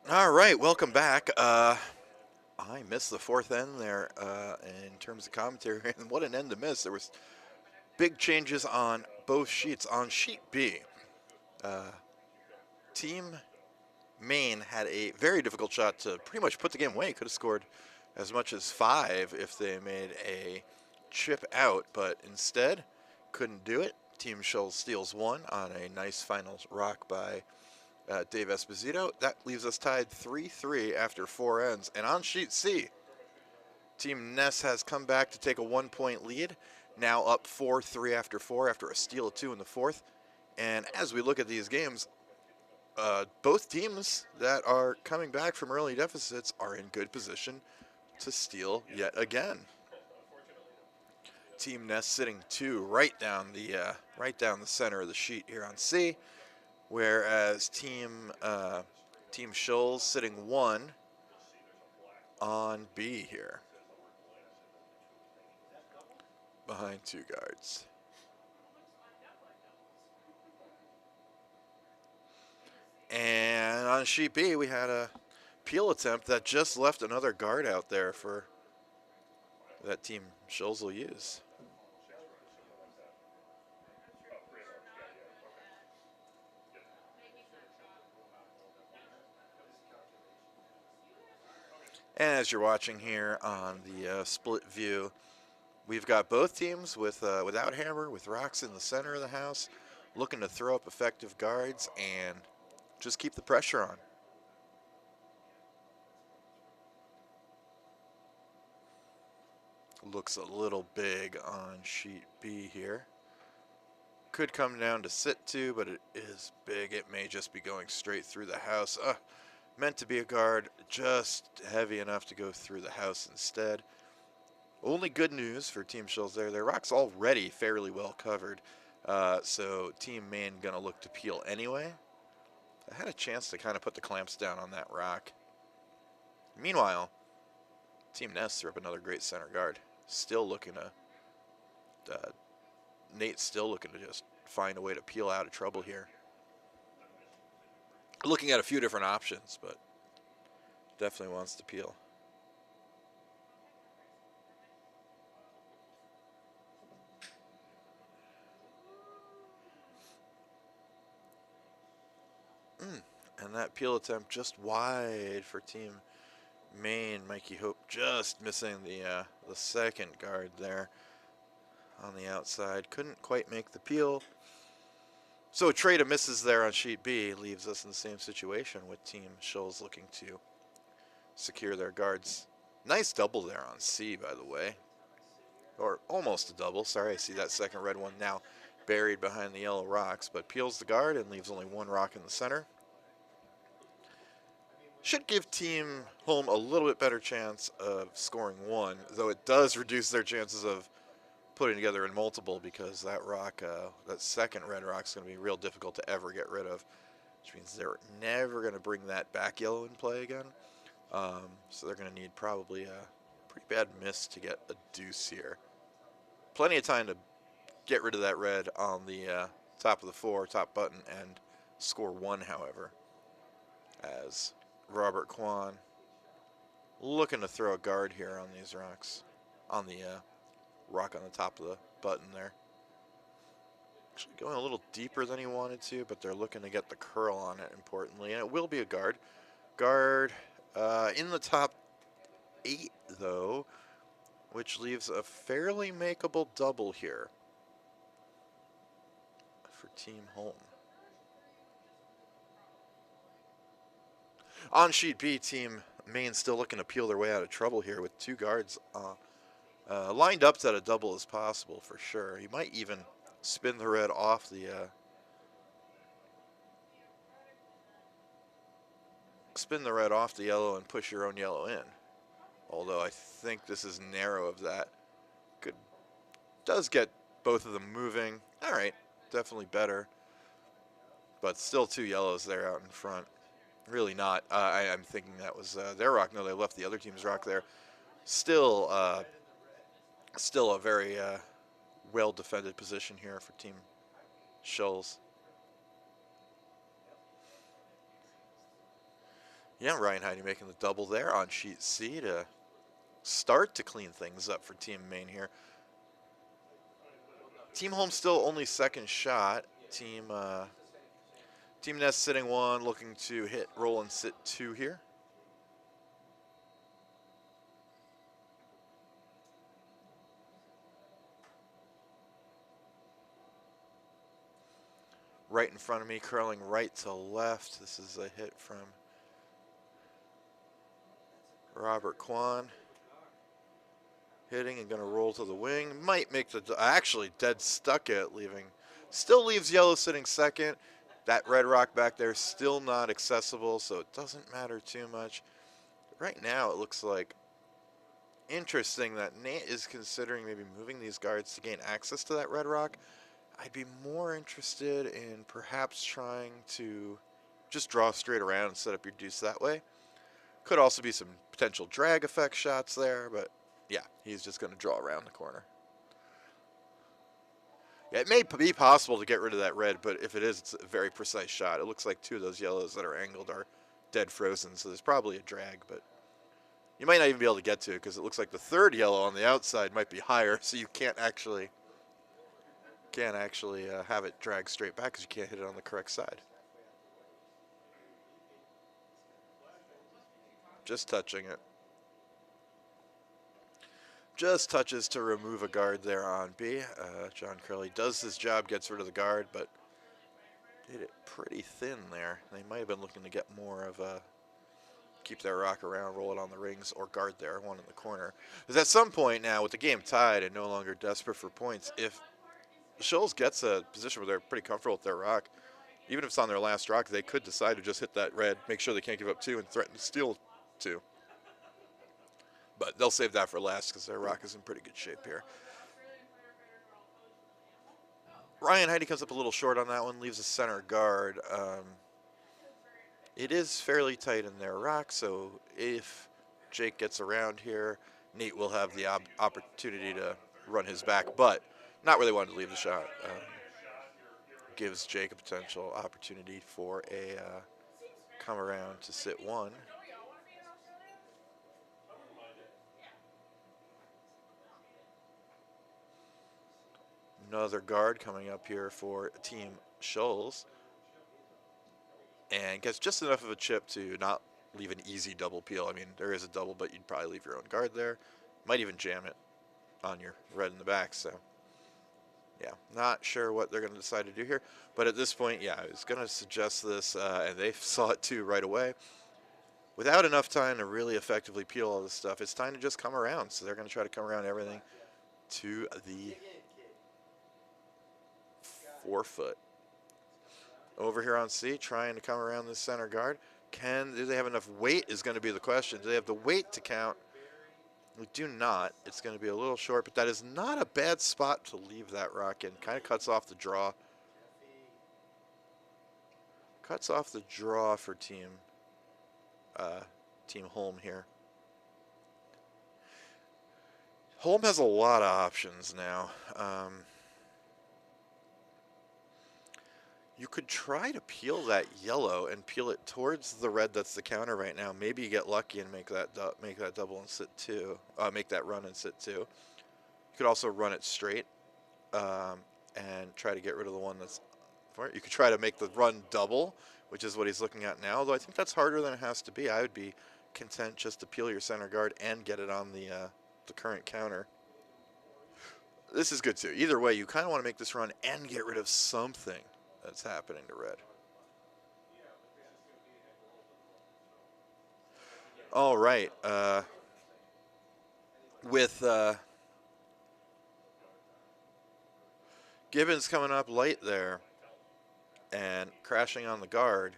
All right, welcome back. I missed the fourth end there in terms of commentary, and what an end to miss. There was big changes on both sheets. On sheet B, uh, Team Maine had a very difficult shot to pretty much put the game away. Could have scored as much as 5 if they made a chip out, but instead couldn't do it. Team Shoals steals 1 on a nice final rock by Dave Esposito. That leaves us tied 3-3 after 4 ends. And on sheet C, Team Ness has come back to take a 1-point lead, now up 4-3 after 4 after a steal of 2 in the fourth. And as we look at these games, both teams that are coming back from early deficits are in good position to steal yet again. Team Ness sitting 2 right down the center of the sheet here on C, whereas Team Shoals sitting 1 on B here, behind 2 guards. And on sheet B, we had a peel attempt that just left another guard out there for that Team Shoals will use. And as you're watching here on the split view, we've got both teams without hammer, with rocks in the center of the house, looking to throw up effective guards and just keep the pressure on. Looks a little big on sheet B here. Could come down to sit 2, but it is big. It may just be going straight through the house. Meant to be a guard, just heavy enough to go through the house instead. Only good news for Team Shoals there. Their rock's already fairly well covered, so Team Maine gonna look to peel anyway. I had a chance to kind of put the clamps down on that rock. Meanwhile, Team Ness threw up another great center guard. Still looking to, Nate's still looking to just find a way to peel out of trouble here. Looking at a few different options, but definitely wants to peel. And that peel attempt just wide for Team Maine. Mikey Hope just missing the second guard there on the outside. Couldn't quite make the peel. So a trade of misses there on sheet B leaves us in the same situation with Team Shoals looking to secure their guards. Nice double there on C, by the way. Or almost a double. Sorry, I see that second red one now buried behind the yellow rocks, but peels the guard and leaves only 1 rock in the center. Should give Team Home a little bit better chance of scoring 1, though it does reduce their chances of putting together in multiple, because that rock, that second red rock, is going to be real difficult to ever get rid of, which means they're never going to bring that back yellow in play again. So they're going to need probably a pretty bad miss to get a deuce here. Plenty of time to get rid of that red on the top of the 4, top button, and score 1, however, as Robert Kwan looking to throw a guard here on these rocks, on the rock on the top of the button there. Actually going a little deeper than he wanted to, but they're looking to get the curl on it, importantly, and it will be a guard. Guard in the top 8, though, which leaves a fairly makeable double here for Team Home. On sheet B, Team Maine still looking to peel their way out of trouble here with 2 guards lined up to a double as possible for sure. You might even spin the red off the yellow and push your own yellow in. Although I think this is narrow of that. Does get both of them moving. All right, definitely better. But still 2 yellows there out in front. Really not. I'm thinking that was their rock. No, they left the other team's rock there. Still a very well-defended position here for Team Shoals. Yeah, Ryan Heide making the double there on sheet C to start to clean things up for Team Maine here. Team Home still only second shot. Team Nest sitting 1, looking to hit, roll, and sit 2 here. Right in front of me, curling right to left. This is a hit from Robert Kwan. Hitting and going to roll to the wing. Might make the, actually dead stuck it, leaving. Still leaves yellow sitting second. That red rock back there still not accessible, so it doesn't matter too much. Right now it looks like interesting that Nate is considering maybe moving these guards to gain access to that red rock. I'd be more interested in perhaps trying to just draw straight around and set up your deuce that way. Could also be some potential drag effect shots there, but yeah, he's just going to draw around the corner. Yeah, it may be possible to get rid of that red, but if it is, it's a very precise shot. It looks like 2 of those yellows that are angled are dead frozen, so there's probably a drag, but you might not even be able to get to it because it looks like the 3rd yellow on the outside might be higher, so you can't actually have it drag straight back because you can't hit it on the correct side. Just touching it. Just touches to remove a guard there on B. John Curley does his job, gets rid of the guard, but did it pretty thin there. They might have been looking to get more of a keep their rock around, roll it on the rings, or guard there, one in the corner. Because at some point now, with the game tied and no longer desperate for points, if Shoals gets a position where they're pretty comfortable with their rock, even if it's on their last rock, they could decide to just hit that red, make sure they can't give up 2, and threaten to steal 2. But they'll save that for last because their rock is in pretty good shape here. Ryan Heide comes up a little short on that one, leaves a center guard. It is fairly tight in their rock, so if Jake gets around here, Nate will have the opportunity to run his back, but not where they wanted to leave the shot. Gives Jake a potential opportunity for a come around to sit 1. Another guard coming up here for Team Shoals. And gets just enough of a chip to not leave an easy double peel. I mean, there is a double, but you'd probably leave your own guard there. Might even jam it on your red in the back, so yeah, not sure what they're going to decide to do here. But at this point, yeah, I was going to suggest this, and they saw it too right away. Without enough time to really effectively peel all this stuff, it's time to just come around. So they're going to try to come around everything to the 4-foot. Over here on C, trying to come around the center guard. Do they have enough weight is going to be the question. Do they have the weight to count? We do not. It's going to be a little short, but that is not a bad spot to leave that rock in. Kind of cuts off the draw. Cuts off the draw for Team Holm here. Holm has a lot of options now. You could try to peel that yellow and peel it towards the red that's the counter right now. Maybe you get lucky and make that double and sit 2. Make that run and sit 2. You could also run it straight and try to get rid of the one that's for it. You could try to make the run double, which is what he's looking at now, although I think that's harder than it has to be. I would be content just to peel your center guard and get it on the current counter. This is good too. Either way, you kind of want to make this run and get rid of something that's happening to red. All right. With Gibbons coming up late there and crashing on the guard.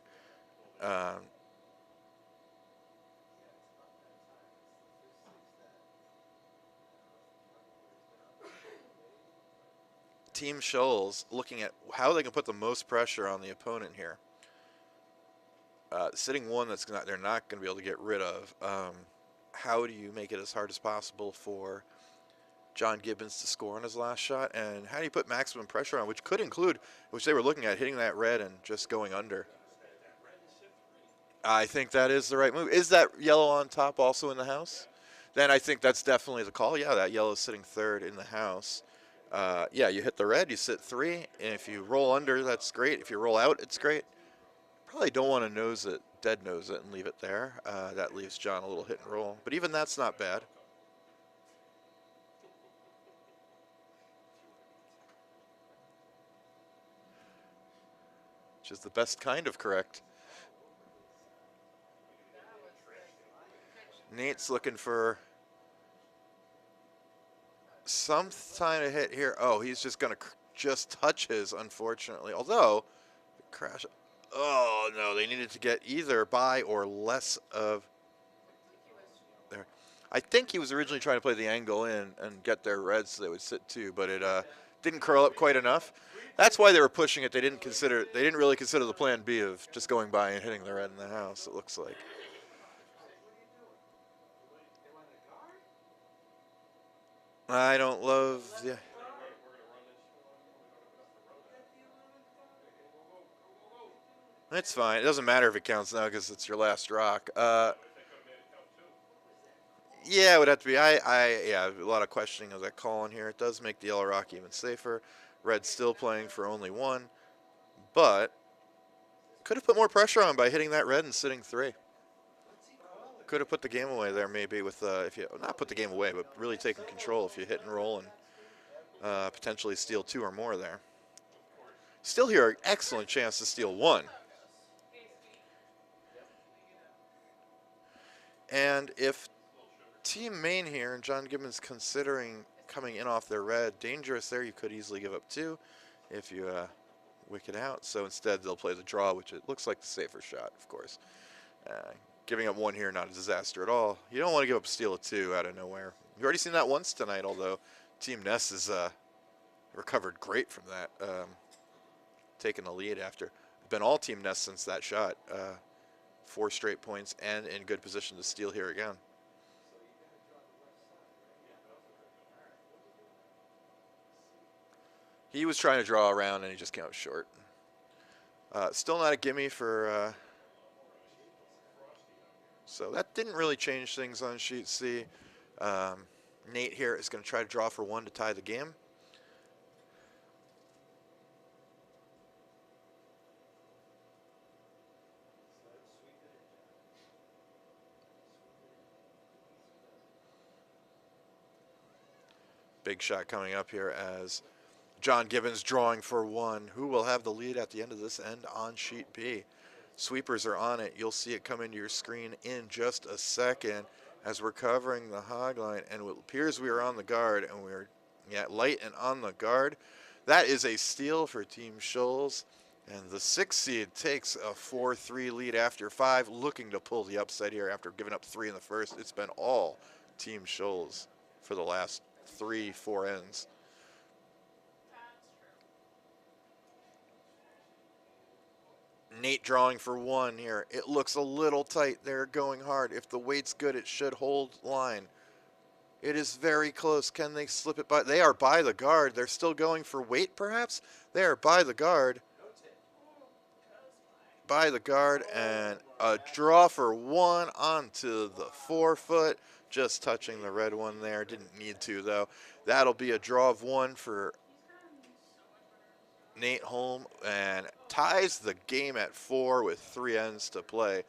Team Shoals looking at how they can put the most pressure on the opponent here. Sitting 1 they're not going to be able to get rid of. How do you make it as hard as possible for John Gibbons to score on his last shot? And how do you put maximum pressure on, which could include, which they were looking at, hitting that red and just going under. I think that is the right move. Is that yellow on top also in the house? Then I think that's definitely the call. Yeah, that yellow is sitting third in the house. Yeah, you hit the red, you sit 3, and if you roll under, that's great. If you roll out, it's great. Probably don't want to nose it, dead nose it, and leave it there. That leaves John a little hit and roll, but even that's not bad. Which is the best kind of correct. Nate's looking for some time to hit here. Oh, he's just going to just touch his, unfortunately. Although, crash. Oh, no, they needed to get either by or less of there. I think he was originally trying to play the angle in and get their reds so they would sit 2, but it didn't curl up quite enough. That's why they were pushing it. They didn't really consider the plan B of just going by and hitting the red in the house, it looks like. I don't love the. It's fine. It doesn't matter if it counts now because it's your last rock. Yeah, it would have to be. Yeah, a lot of questioning of that call in here. It does make the yellow rock even safer. Red still playing for only 1, but could have put more pressure on by hitting that red and sitting 3. Could have put the game away there maybe with if you not put the game away, but really taking control if you hit and roll and potentially steal 2 or more there. Still here, excellent chance to steal 1. And if Team Maine here and John Gibbons considering coming in off their red, dangerous there, you could easily give up 2 if you wick it out. So instead they'll play the draw, which it looks like the safer shot, of course. Giving up 1 here, not a disaster at all. You don't want to give up steal of 2 out of nowhere. You've already seen that once tonight, although Team Ness has recovered great from that, taking the lead after. Been all Team Ness since that shot. 4 straight points and in good position to steal here again. He was trying to draw around and he just came up short. Still not a gimme for. So that didn't really change things on sheet C. Nate here is going to try to draw for 1 to tie the game. Big shot coming up here as John Gibbons drawing for 1. Who will have the lead at the end of this end on sheet B? Sweepers are on it. You'll see it come into your screen in just a second as we're covering the hog line, and it appears we are on the guard, and we're light and on the guard. That is a steal for Team Shoals, and the 6th seed takes a 4-3 lead after 5, looking to pull the upset here after giving up 3 in the first. It's been all Team Shoals for the last 3-4 ends. Nate drawing for 1 here. It looks a little tight. They're going hard. If the weight's good, it should hold line. It is very close. Can they slip it by? They are by the guard. They're still going for weight, perhaps? They are by the guard. By the guard, and a draw for 1 onto the 4-foot. Just touching the red one there. Didn't need to, though. That'll be a draw of 1 for Nate Holm and ties the game at 4 with 3 ends to play.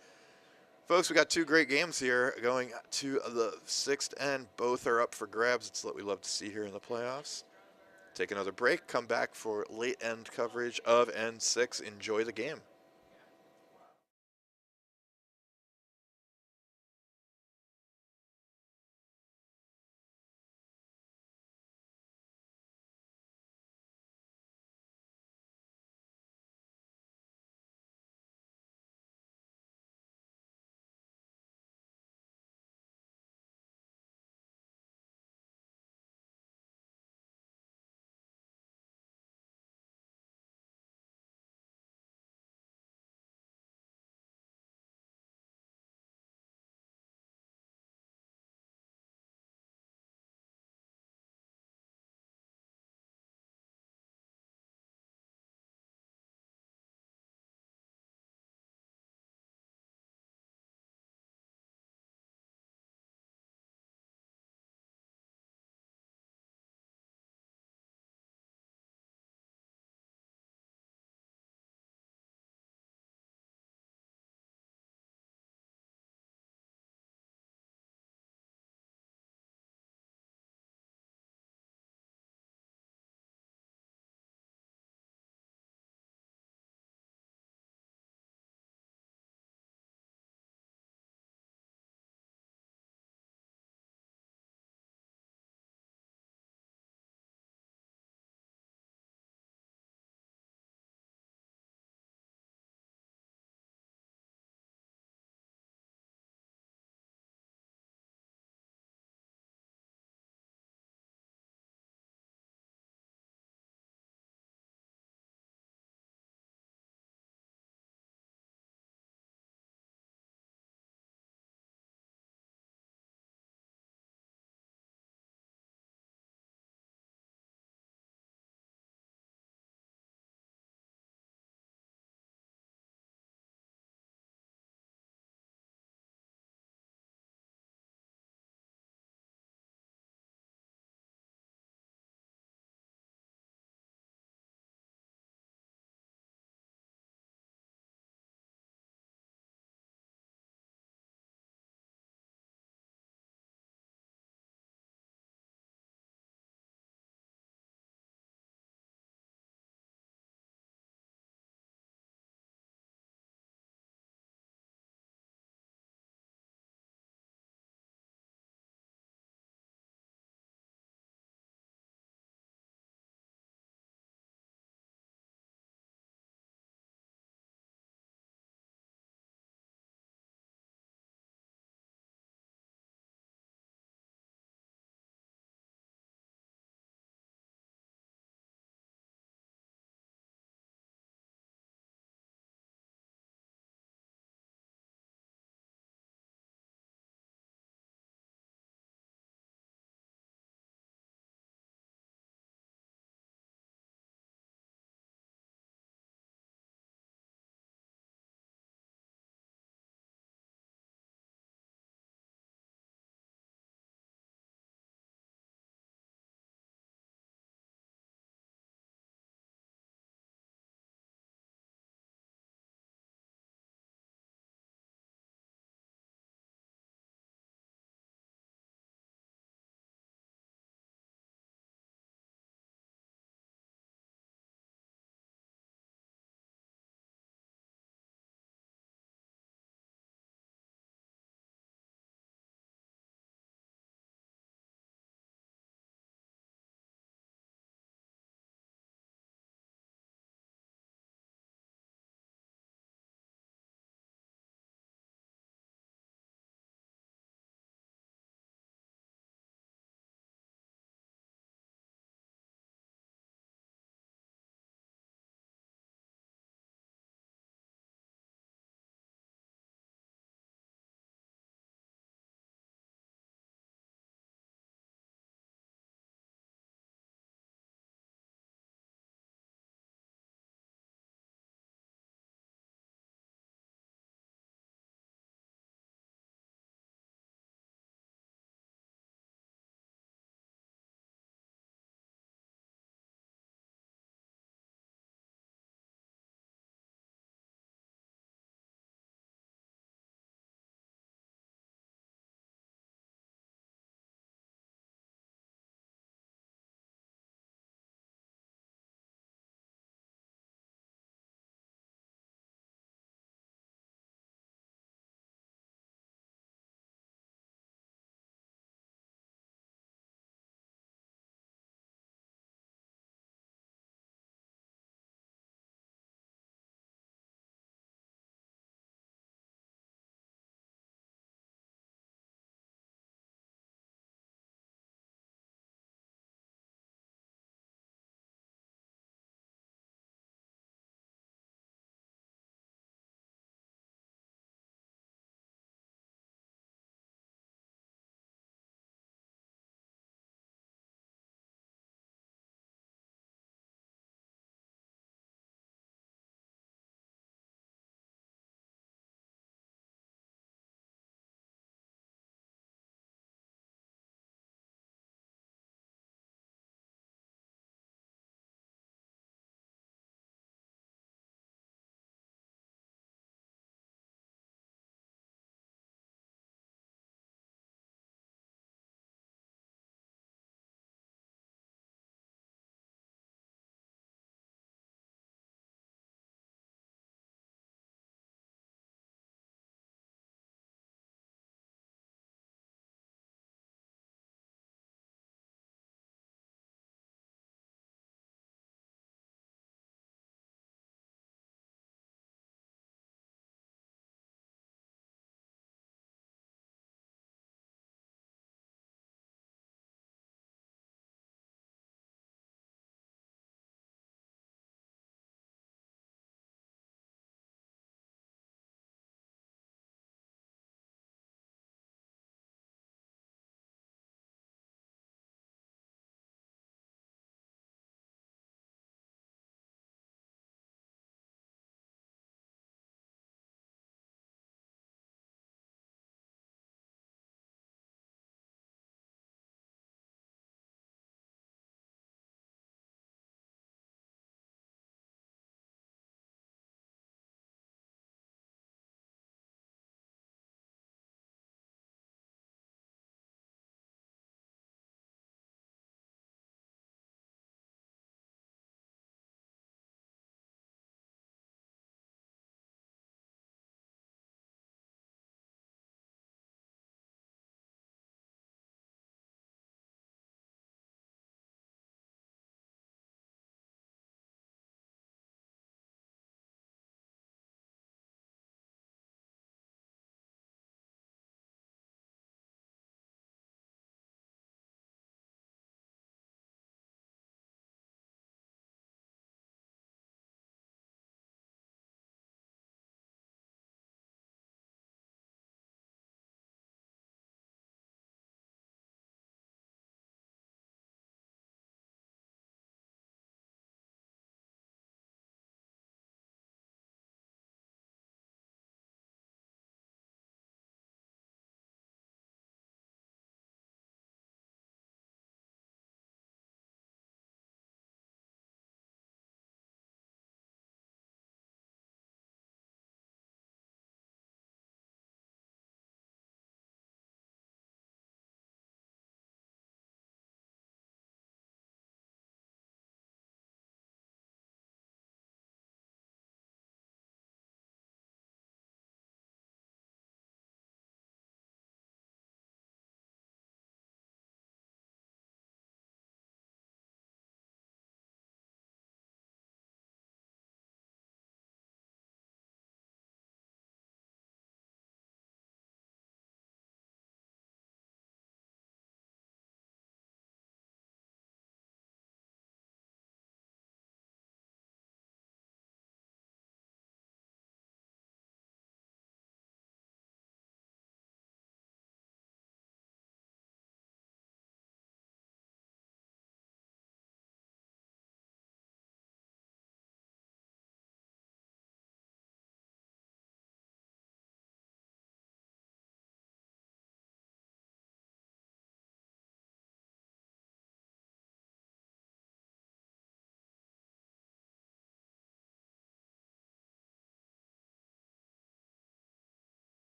Folks, we got 2 great games here going to the 6th end. Both are up for grabs. It's what we love to see here in the playoffs. Take another break, come back for late end coverage of end 6. Enjoy the game.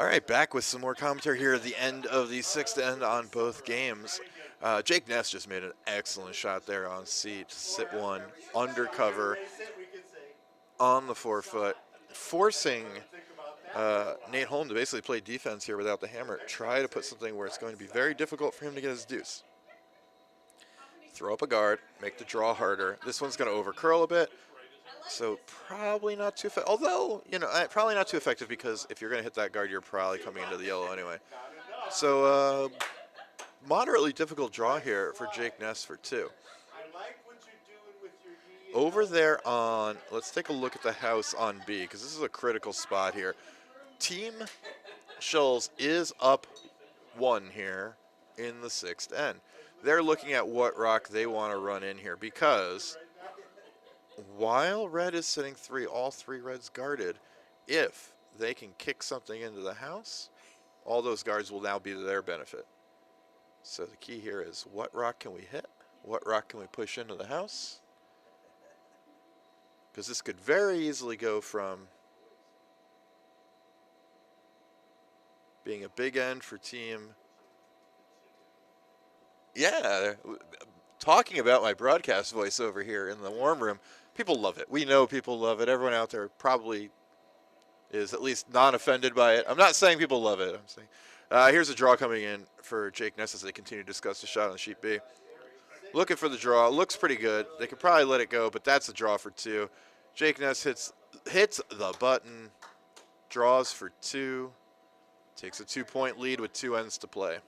All right, back with some more commentary here at the end of the sixth end on both games. Jake Ness just made an excellent shot there on seat, sit one, undercover, on the forefoot, forcing Nate Holm to basically play defense here without the hammer. Try to put something where it's going to be very difficult for him to get his deuce. Throw up a guard, make the draw harder. This one's going to over curl a bit, so probably not too effective. Although, you know, probably not too effective because if you're going to hit that guard, you're probably coming into the yellow anyway. So moderately difficult draw here for Jake Ness for two. Over there on, let's take a look at the house on B, because this is a critical spot here. Team Schulz is up one here in the sixth end. They're looking at what rock they want to run in here, because while red is sitting three, all three reds guarded, if they can kick something into the house, all those guards will now be to their benefit. So the key here is what rock can we hit? What rock can we push into the house? Because this could very easily go from being a big end for team. Yeah, talking about my broadcast voice over here in the warm room, people love it. We know people love it. Everyone out there probably is at least non-offended by it. I'm not saying people love it. I'm saying here's a draw coming in for Jake Ness as they continue to discuss the shot on sheet B. Looking for the draw. Looks pretty good. They could probably let it go, but that's a draw for two. Jake Ness hits the button, draws for two, takes a 2-point lead with 2 ends to play.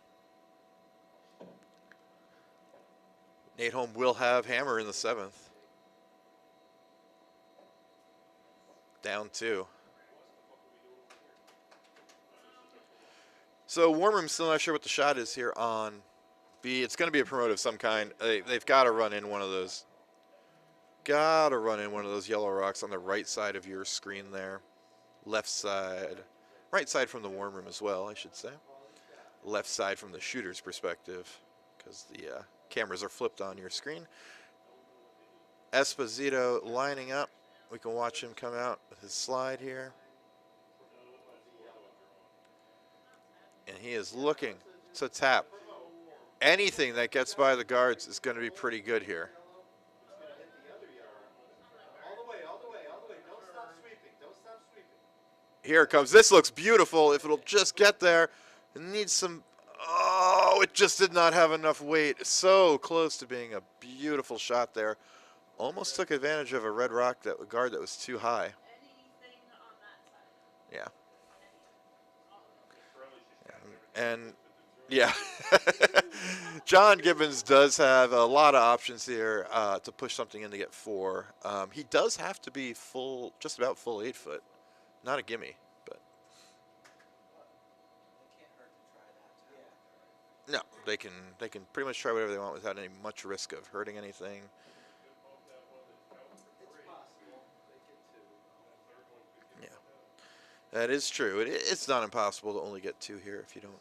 Nate Holm will have hammer in the seventh. Down 2. So warm room still not sure what the shot is here on B. It's going to be a promote of some kind. They've got to run in one of those. Got to run in one of those yellow rocks on the right side of your screen there. Left side. Right side from the warm room as well, I should say. Left side from the shooter's perspective, because the cameras are flipped on your screen. Esposito lining up. We can watch him come out with his slide here. And he is looking to tap. Anything that gets by the guards is going to be pretty good here. Here it comes. This looks beautiful. If it'll just get there, it needs some. Oh, it just did not have enough weight. So close to being a beautiful shot there. Almost took advantage of a red rock guard that was too high. Yeah. And yeah, John Gibbons does have a lot of options here to push something in to get 4. He does have to be full, just about full 8 foot. Not a gimme, but no, they can pretty much try whatever they want without any much risk of hurting anything. Yeah, that is true. It's not impossible to only get 2 here if you don't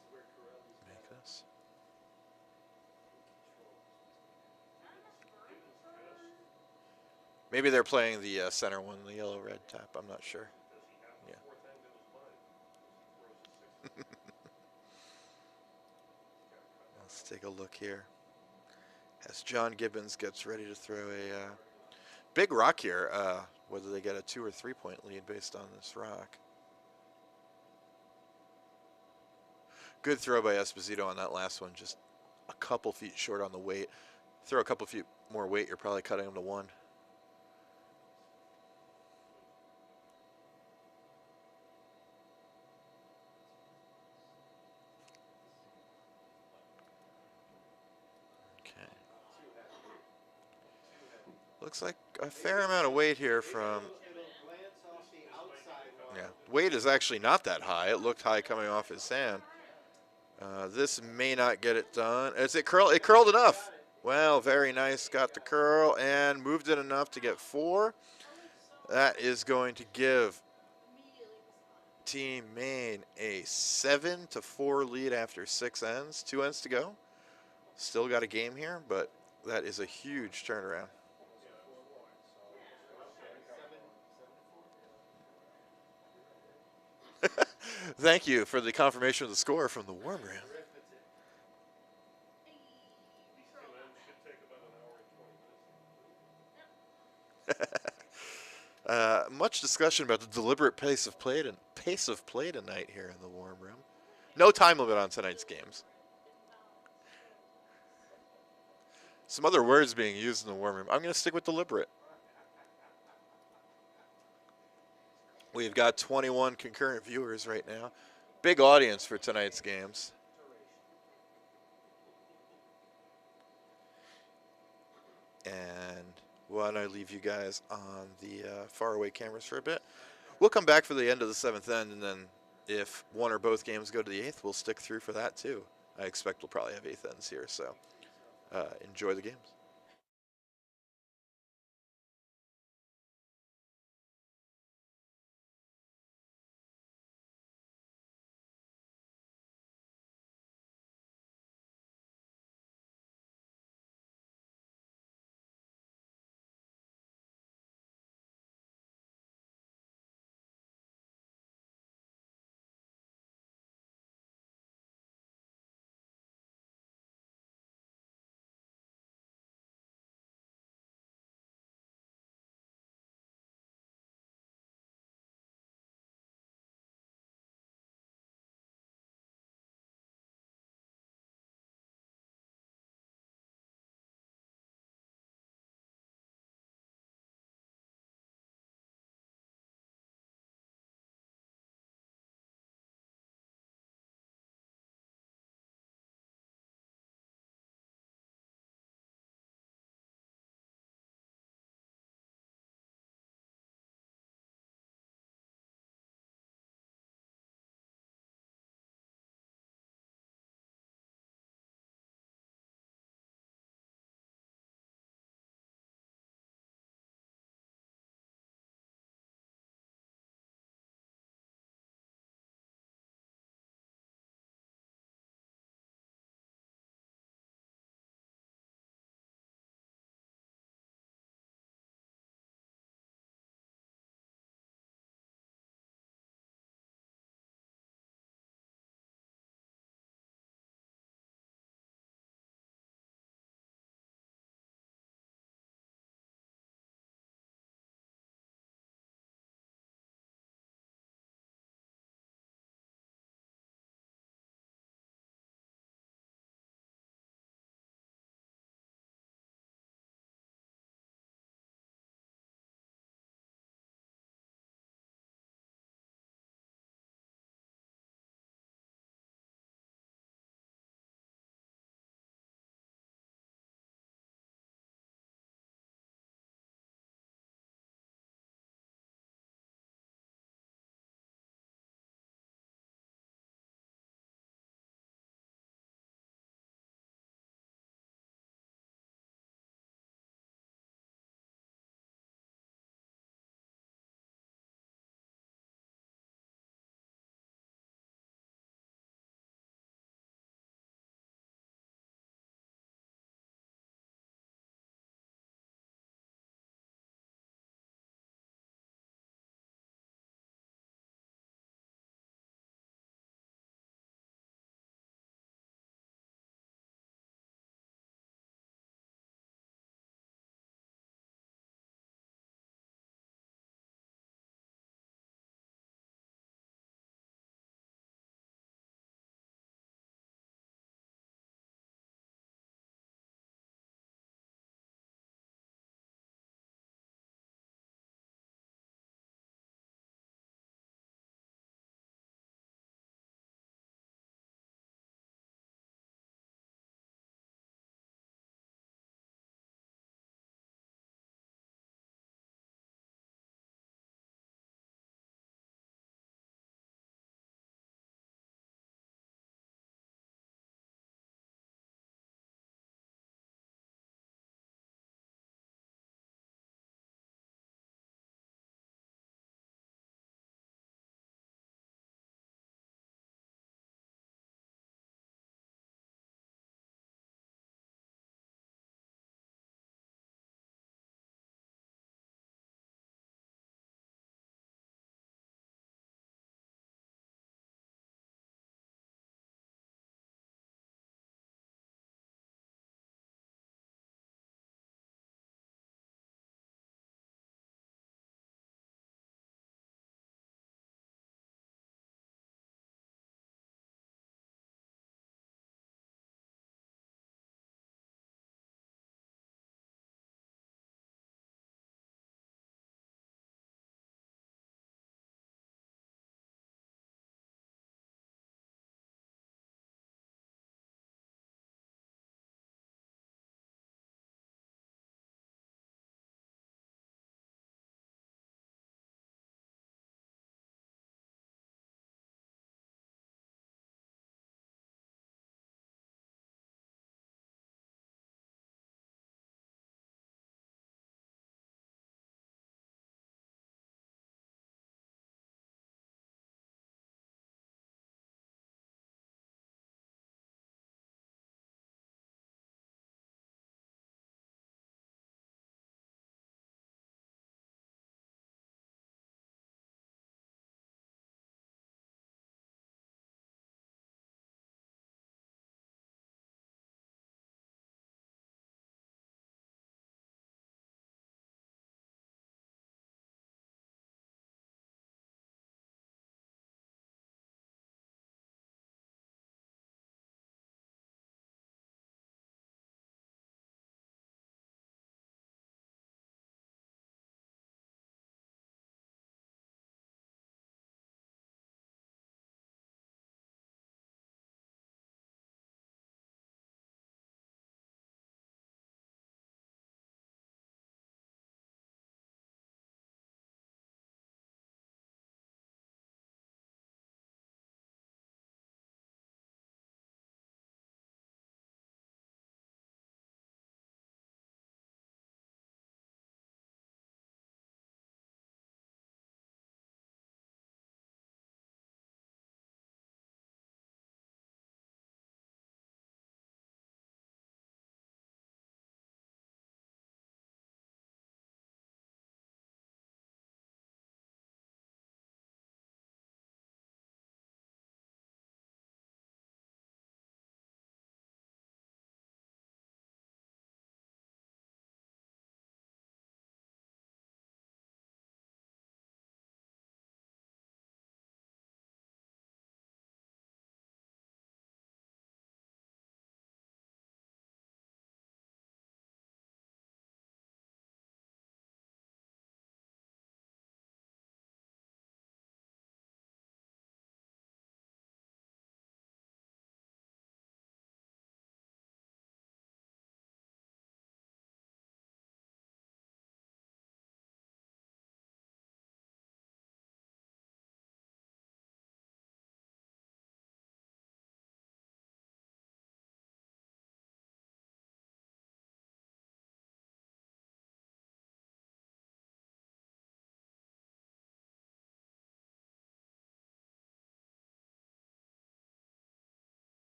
make this. Maybe they're playing the center one, the yellow-red tap. I'm not sure. Yeah. Let's take a look here. As John Gibbons gets ready to throw a big rock here, whether they get a 2 or 3 point lead based on this rock. Good throw by Esposito on that last one, just a couple feet short on the weight. Throw a couple feet more weight, you're probably cutting them to 1. Looks like a fair amount of weight here from. Yeah, weight is actually not that high. It looked high coming off his hand. This may not get it done. As it curled enough. Well, very nice. Got the curl and moved it enough to get 4. That is going to give Team Maine a 7-4 lead after 6 ends. 2 ends to go. Still got a game here, but that is a huge turnaround. Thank you for the confirmation of the score from the Warm Room. Much discussion about the deliberate pace of play tonight here in the Warm Room. No time limit on tonight's games. Some other words being used in the Warm Room. I'm going to stick with deliberate. We've got 21 concurrent viewers right now. Big audience for tonight's games. And why don't I leave you guys on the faraway cameras for a bit? We'll come back for the end of the 7th end, and then if one or both games go to the 8th, we'll stick through for that too. I expect we'll probably have 8th ends here, so enjoy the games.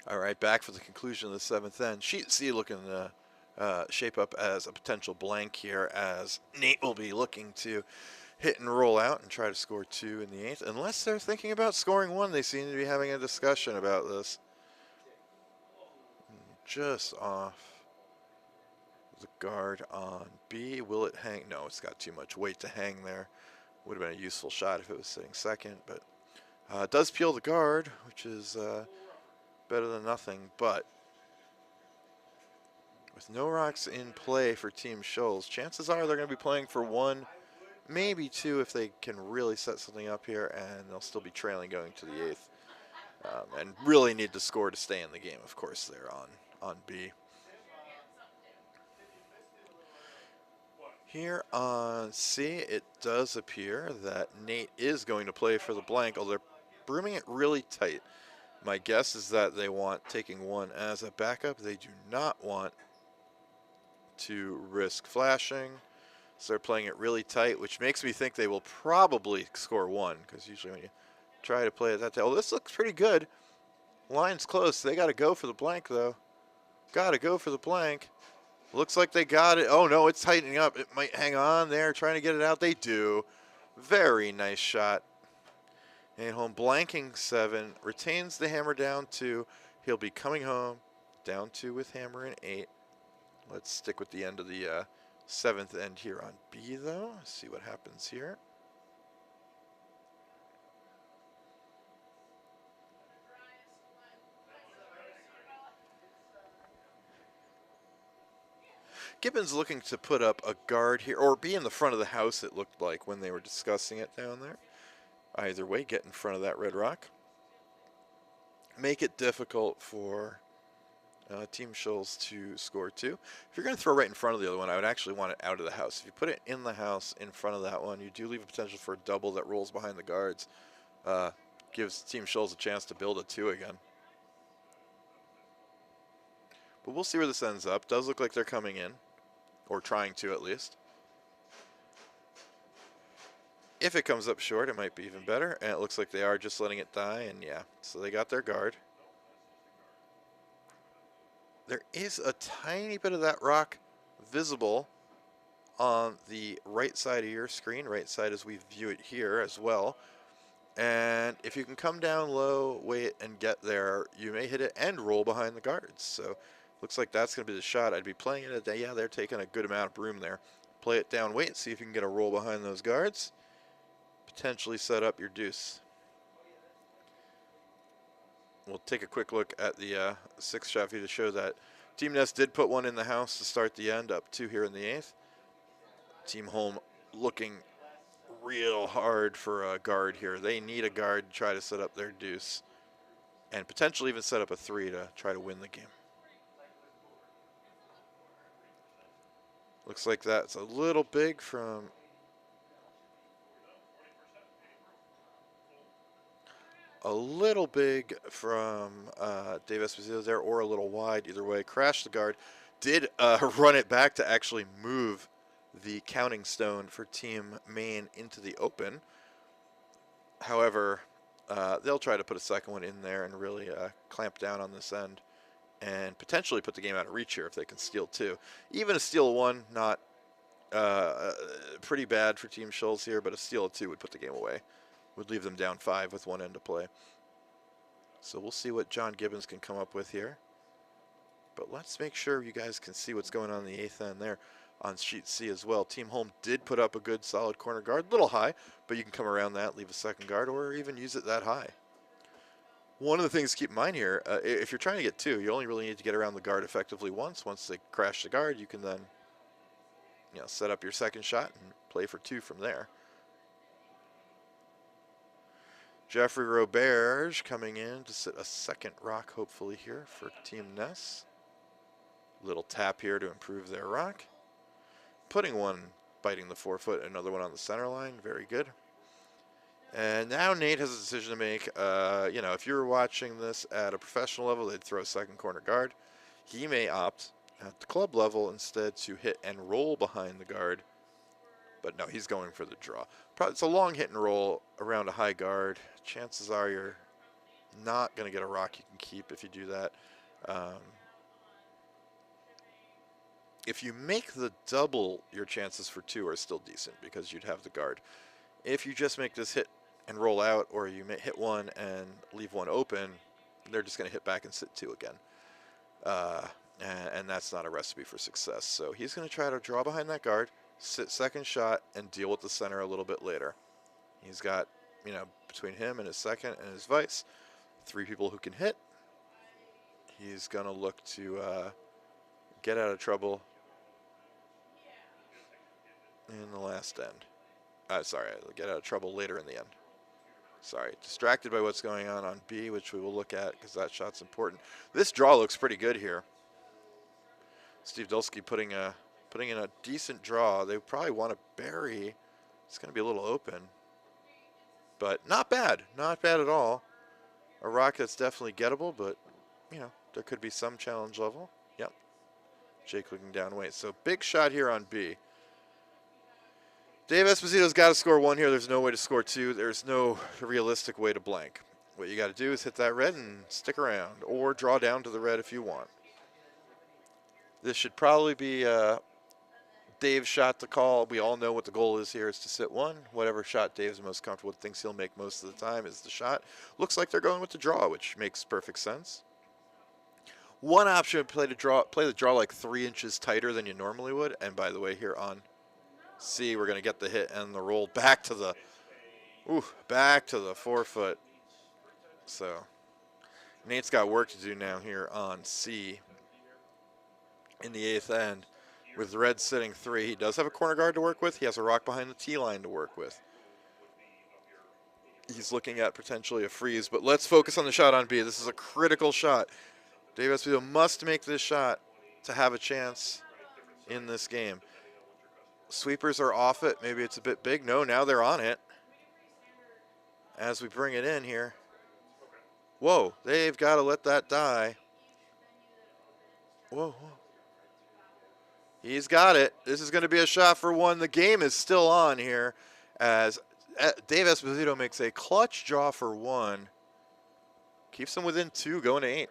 All right, back for the conclusion of the 7th end. Sheet C looking to shape up as a potential blank here, as Nate will be looking to hit and roll out and try to score 2 in the 8th. Unless they're thinking about scoring 1, they seem to be having a discussion about this. Just off the guard on B. Will it hang? No, it's got too much weight to hang there. Would have been a useful shot if it was sitting second, but it does peel the guard, which is better than nothing. But with no rocks in play for Team Shoals, chances are they're going to be playing for 1, maybe 2 if they can really set something up here, and they'll still be trailing going to the 8th. And really need to score to stay in the game, of course, there on B. Here on C, it does appear that Nate is going to play for the blank, although they're brooming it really tight. My guess is that they want taking 1 as a backup. They do not want to risk flashing, so they're playing it really tight, which makes me think they will probably score 1, because usually when you try to play it that tight. Oh, this looks pretty good. Line's close. They got to go for the blank, though. Got to go for the blank. Looks like they got it. Oh, no, it's tightening up. It might hang on there, trying to get it out. They do. Very nice shot. And home blanking 7. Retains the hammer down 2. He'll be coming home down 2 with hammer in 8. Let's stick with the end of the 7th end here on B, though. See what happens here. Gibbons looking to put up a guard here, or be in the front of the house, it looked like, when they were discussing it down there. Either way, get in front of that red rock. Make it difficult for Team Shoals to score 2. If you're going to throw right in front of the other one, I would actually want it out of the house. If you put it in the house in front of that one, you do leave a potential for a double that rolls behind the guards. Gives Team Shoals a chance to build a 2 again. But we'll see where this ends up. Does look like they're coming in, or trying to at least. If it comes up short, it might be even better. And it looks like they are just letting it die, and yeah, so they got their guard. There is a tiny bit of that rock visible on the right side of your screen, right side as we view it here as well. And if you can come down low, wait, and get there, you may hit it and roll behind the guards. So looks like that's going to be the shot. I'd be playing it at, yeah, they're taking a good amount of broom there. Play it down, wait, see if you can get a roll behind those guards. Potentially set up your deuce. We'll take a quick look at the 6th shot view to show that Team Nest did put 1 in the house to start the end, up 2 here in the 8th. Team Home looking real hard for a guard here. They need a guard to try to set up their deuce, and potentially even set up a 3 to try to win the game. Looks like that's a little big from Dave Esposito there, or a little wide. Either way, crashed the guard. Did run it back to actually move the counting stone for Team Maine into the open. However, they'll try to put a second one in there and really clamp down on this end and potentially put the game out of reach here if they can steal 2. Even a steal 1, not pretty bad for Team Shoals here, but a steal of 2 would put the game away. Would leave them down 5 with 1 end to play. So we'll see what John Gibbons can come up with here. But let's make sure you guys can see what's going on in the 8th end there on sheet C as well. Team Home did put up a good solid corner guard, a little high, but you can come around that, leave a second guard, or even use it that high. One of the things to keep in mind here, if you're trying to get 2, you only really need to get around the guard effectively once. Once they crash the guard, you can then set up your second shot and play for 2 from there. Jeffrey Roberge coming in to sit a second rock, hopefully, here for Team Ness. Little tap here to improve their rock. Putting one biting the forefoot, another one on the center line. Very good. And now Nate has a decision to make. If you were watching this at a professional level, they'd throw a second corner guard. He may opt at the club level instead to hit and roll behind the guard. But no, he's going for the draw. It's a long hit and roll around a high guard. Chances are you're Not going to get a rock you can keep if you do that. If you make the double, your chances for 2 are still decent because you'd have the guard. If you just make this hit and roll out, or you hit 1 and leave 1 open, they're just going to hit back and sit 2 again. And that's not a recipe for success. So he's going to try to draw behind that guard, sit second shot, and deal with the center a little bit later. He's got, between him and his second and his vice, 3 people who can hit. He's going to look to get out of trouble in the last end. Sorry, get out of trouble later in the end. Sorry, distracted by what's going on B, which we will look at because that shot's important. This draw looks pretty good here. Steve Dulski putting in a decent draw. They probably want to bury. It's going to be a little open, but not bad. Not bad at all. A rock that's definitely gettable, but, there could be some challenge level. Yep. Jake looking down weight. So big shot here on B. Dave Esposito's got to score 1 here. There's no way to score 2. There's no realistic way to blank. What you got to do is hit that red and stick around, or draw down to the red if you want. This should probably be Dave's shot to call. We all know what the goal is here, is to sit 1. Whatever shot Dave's most comfortable with, thinks he'll make most of the time, is the shot. Looks like they're going with the draw, which makes perfect sense. One option would play the draw like 3 inches tighter than you normally would. And by the way, here on C, we're going to get the hit and the roll back to the 4 foot. So Nate's got work to do now here on C in the 8th end. With red sitting 3, he does have a corner guard to work with. He has a rock behind the T line to work with. He's looking at potentially a freeze, but let's focus on the shot on B. This is a critical shot. Dave Esposito must make this shot to have a chance in this game. Sweepers are off it. Maybe it's a bit big. No, now they're on it. As we bring it in here. Whoa, they've got to let that die. Whoa. He's got it. This is going to be a shot for 1. The game is still on here as Dave Esposito makes a clutch draw for 1. Keeps them within 2, going to 8.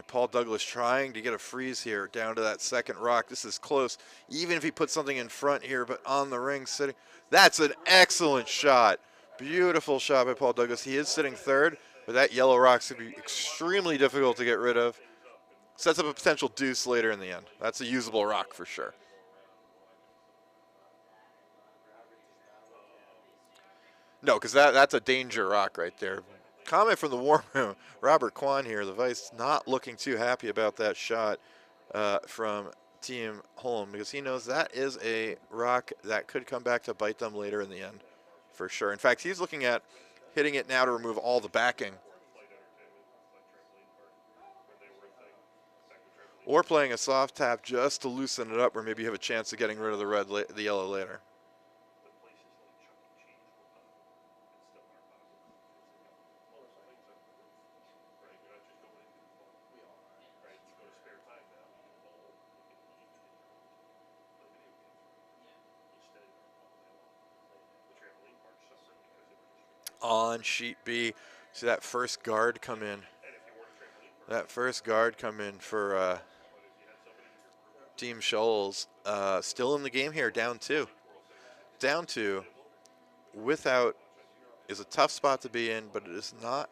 Paul Douglas trying to get a freeze here down to that second rock. This is close. Even if he puts something in front here, but on the ring sitting. That's an excellent shot. Beautiful shot by Paul Douglas. He is sitting 3rd, but that yellow rock's going to be extremely difficult to get rid of. Sets up a potential deuce later in the end. That's a usable rock for sure. No, because that's a danger rock right there. Comment from the war room. Robert Kwan here, the vice, not looking too happy about that shot from Team Holm, because he knows that is a rock that could come back to bite them later in the end, for sure. In fact, he's looking at hitting it now to remove all the backing. Or playing a soft tap just to loosen it up, where maybe you have a chance of getting rid of the yellow later. On sheet B, see that first guard come in. That first guard come in for Team Shoals. Still in the game here, down 2. Down 2 without is a tough spot to be in, but it is not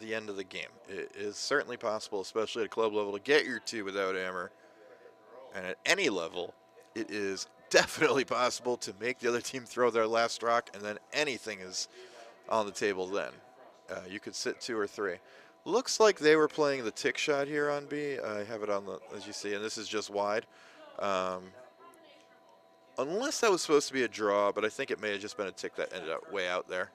the end of the game. It is certainly possible, especially at club level, to get your 2 without hammer. And at any level, it is definitely possible to make the other team throw their last rock, and then anything is on the table then. You could sit 2 or 3. Looks like they were playing the tick shot here on B. I have it on the, as you see, and this is just wide. Unless that was supposed to be a draw, but I think it may have just been a tick that ended up way out there.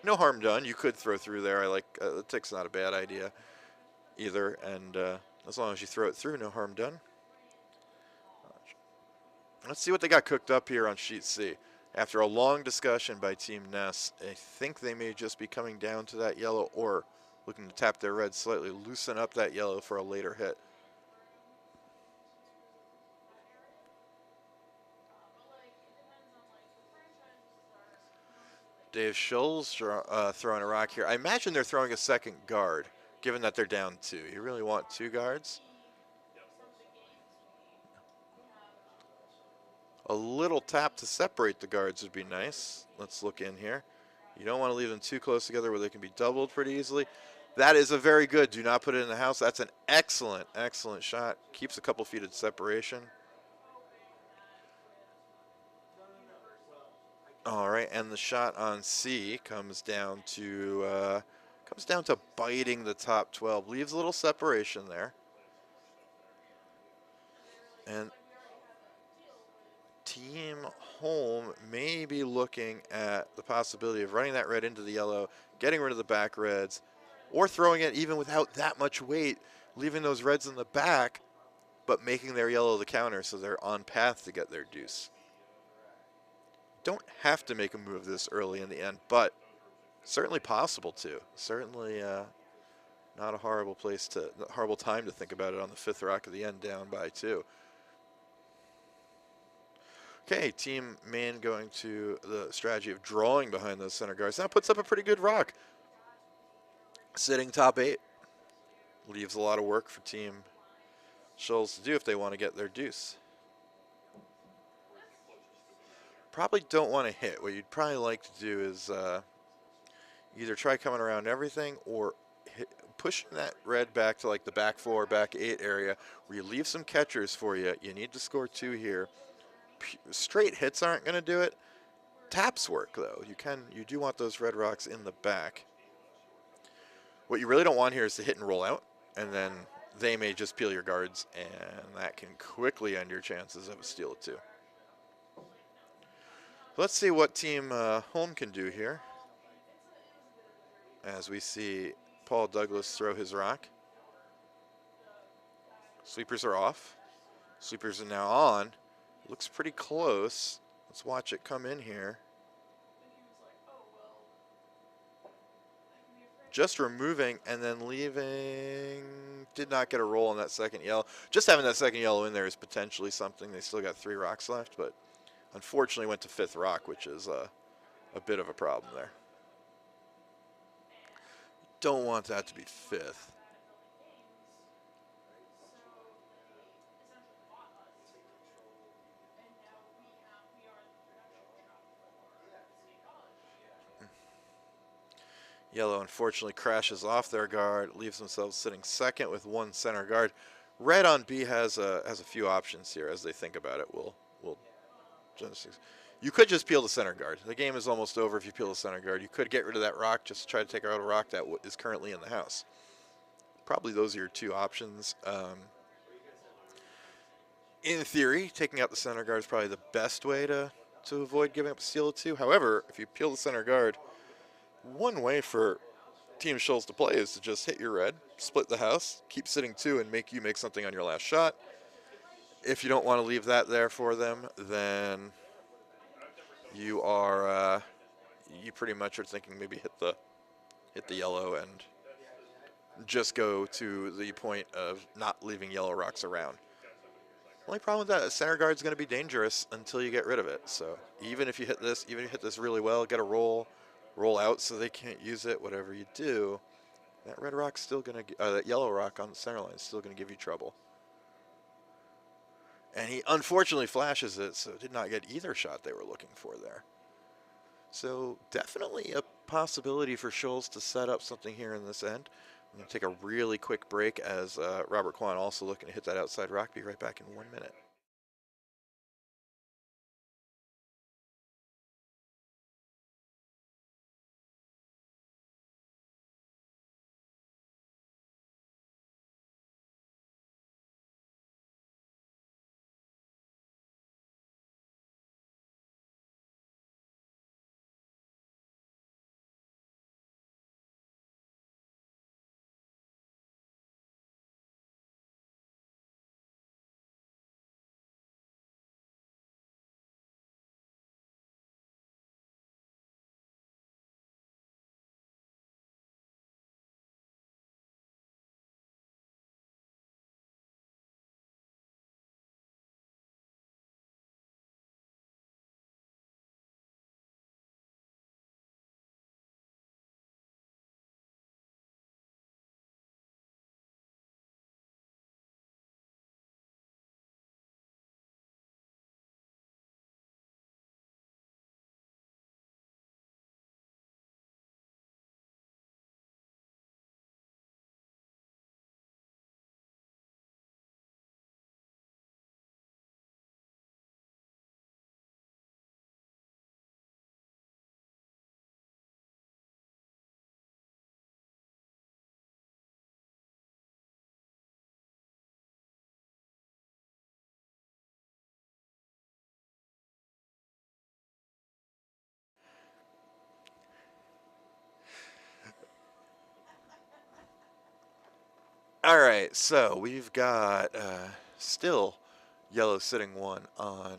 No harm done. You could throw through there. I like the tick's not a bad idea either, and as long as you throw it through, no harm done. Let's see what they got cooked up here on sheet C. After a long discussion by Team Ness, I think they may just be coming down to that yellow or looking to tap their red slightly, loosen up that yellow for a later hit. Dave Schulz throwing a rock here. I imagine they're throwing a second guard, given that they're down 2. You really want 2 guards? A little tap to separate the guards would be nice. Let's look in here. You don't want to leave them too close together where they can be doubled pretty easily. That is a very good. Do not put it in the house. That's an excellent, excellent shot. Keeps a couple feet of separation. All right, and the shot on C comes down to biting the top 12. Leaves a little separation there. And Team Home may be looking at the possibility of running that red into the yellow, getting rid of the back reds, or throwing it even without that much weight, leaving those reds in the back, but making their yellow the counter so they're on path to get their deuce. Don't have to make a move this early in the end, but certainly possible to. Certainly not a horrible time to think about it on the 5th rock of the end, down by 2. Okay, Team Maine going to the strategy of drawing behind those center guards. Now puts up a pretty good rock. Sitting top 8. Leaves a lot of work for Team Schulz to do if they want to get their deuce. Probably don't want to hit. What you'd probably like to do is either try coming around everything or pushing that red back to like the back 4, back 8 area where you leave some catchers for you. You need to score 2 here. Straight hits aren't going to do it. Taps work though. You do want those red rocks in the back. What you really don't want here is to hit and roll out, and then they may just peel your guards, and that can quickly end your chances of a steal of 2. Let's see what Team Home can do here. As we see Paul Douglas throw his rock. Sweepers are off. Sweepers are now on. Looks pretty close. Let's watch it come in here. Just removing and then leaving. Did not get a roll on that second yellow. Just having that second yellow in there is potentially something. They still got 3 rocks left, but unfortunately went to 5th rock, which is a bit of a problem there. Don't want that to be 5th. Yellow unfortunately crashes off their guard, leaves themselves sitting second with 1 center guard. Red on B has a few options here as they think about it. You could just peel the center guard. The game is almost over if you peel the center guard. You could get rid of that rock, just try to take out a rock that is currently in the house. Probably those are your 2 options. In theory, taking out the center guard is probably the best way to avoid giving up a steal of 2. However, if you peel the center guard, one way for Team Schulz to play is to just hit your red, split the house, keep sitting 2, and make something on your last shot. If you don't want to leave that there for them, then you pretty much are thinking maybe hit the yellow and just go to the point of not leaving yellow rocks around. Only problem with that is center guard's going to be dangerous until you get rid of it. So even if you hit this really well, get a roll out so they can't use it, whatever you do, that red rock's still going to, that yellow rock on the center line is still going to give you trouble. And he unfortunately flashes it, so did not get either shot they were looking for there. So definitely a possibility for Schulz to set up something here in this end. I'm going to take a really quick break as Robert Kwan also looking to hit that outside rock. Be right back in 1 minute. All right, so we've got still yellow sitting 1 on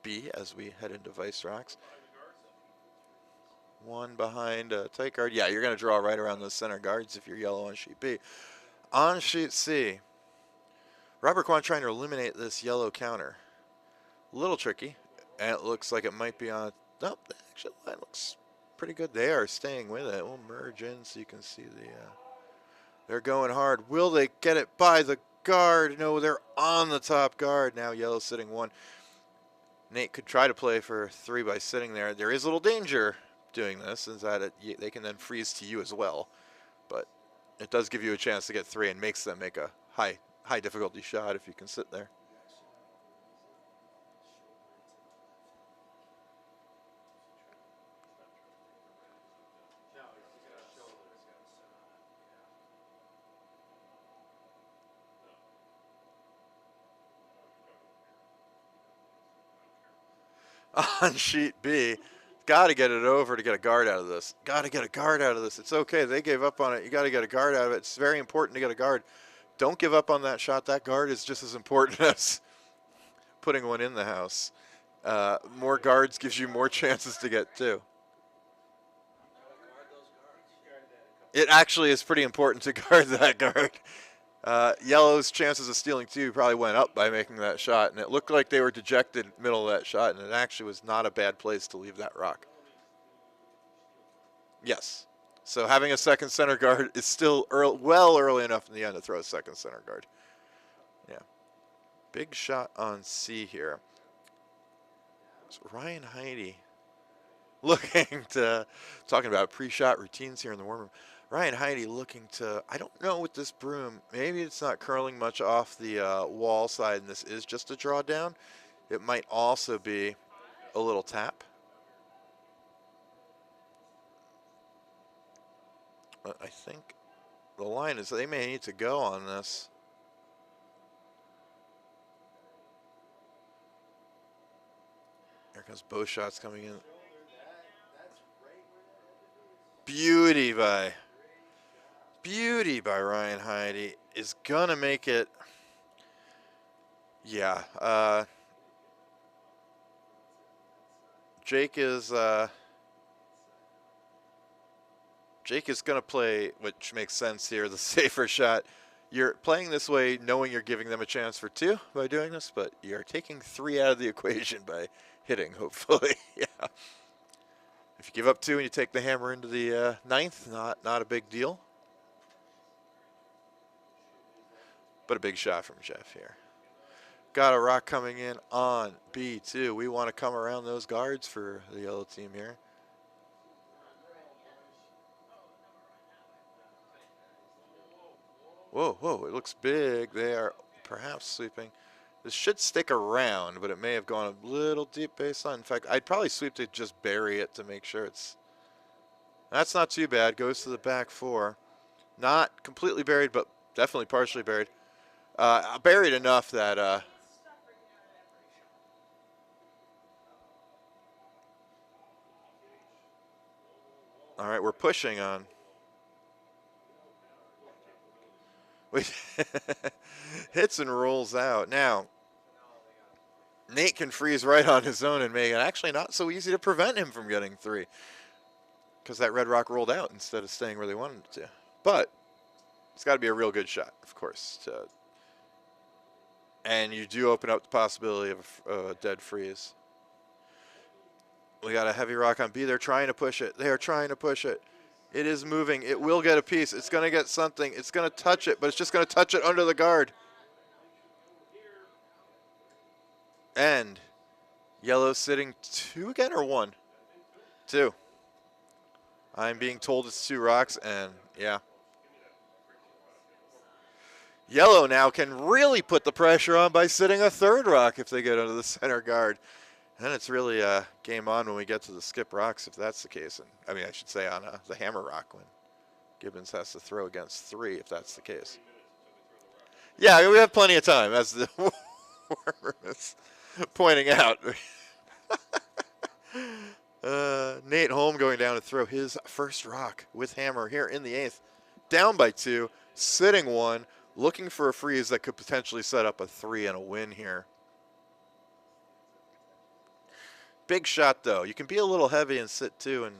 B as we head into Vice Rocks. 1 behind tight guard. Yeah, you're going to draw right around those center guards if you're yellow on sheet B. On sheet C, Robert Kwan trying to eliminate this yellow counter. A little tricky, and it looks like it might be on. Nope, actually, that looks pretty good. They are staying with it. We'll merge in so you can see the. They're going hard. Will they get it by the guard? No, they're on the top guard. Now yellow sitting 1. Nate could try to play for 3 by sitting there. There is a little danger doing this, is that they can then freeze to you as well. But it does give you a chance to get 3 and makes them make a high difficulty shot if you can sit there. On sheet B, got to get it over to get a guard out of this. Got to get a guard out of this. It's okay. They gave up on it. You got to get a guard out of it. It's very important to get a guard. Don't give up on that shot. That guard is just as important as putting one in the house. More guards gives you more chances to get 2. It actually is pretty important to guard that guard. Yellow's chances of stealing 2 probably went up by making that shot, and it looked like they were dejected middle of that shot, and it actually was not a bad place to leave that rock. Yes. So having a second center guard is still early enough in the end to throw a second center guard. Yeah. Big shot on C here. So Ryan Heidi looking to, talking about pre-shot routines here in the warm room. Ryan Heidi looking to, I don't know with this broom, maybe it's not curling much off the wall side and this is just a drawdown. It might also be a little tap. But I think the line is they may need to go on this. Here comes both shots coming in. Beauty by Ryan Heidi is gonna make it. Yeah, Jake is gonna play, which makes sense here, the safer shot. You're playing this way knowing you're giving them a chance for 2 by doing this, but you're taking 3 out of the equation by hitting, hopefully. Yeah. If you give up 2 and you take the hammer into the 9th, not a big deal. But a big shot from Jeff here. Got a rock coming in on B2. We want to come around those guards for the yellow team here. Whoa, whoa, it looks big. They are perhaps sweeping. This should stick around, but it may have gone a little deep baseline. In fact, I'd probably sweep to just bury it to make sure it's... That's not too bad. Goes to the back 4. Not completely buried, but definitely partially buried. Buried enough that... All right, we're pushing on. Hits and rolls out. Now, Nate can freeze right on his own and make it actually not so easy to prevent him from getting 3. Because that red rock rolled out instead of staying where they wanted it to. But it's got to be a real good shot, of course. And you do open up the possibility of a dead freeze. We got a heavy rock on B. They're trying to push it. They are trying to push it. It is moving. It will get a piece. It's going to get something. It's going to touch it, but it's just going to touch it under the guard. And yellow sitting 2 again or 1? 2. I'm being told it's 2 rocks, and yeah. Yellow now can really put the pressure on by sitting a 3rd rock if they get under the center guard. And it's really game on when we get to the skip rocks, if that's the case. And I mean, I should say on the hammer rock when Gibbons has to throw against 3, if that's the case. Yeah, we have plenty of time, as the warmer is pointing out. Nate Holm going down to throw his first rock with hammer here in the 8th. Down by 2, sitting 1, looking for a freeze that could potentially set up a 3 and a win here. Big shot, though. You can be a little heavy and sit 2 and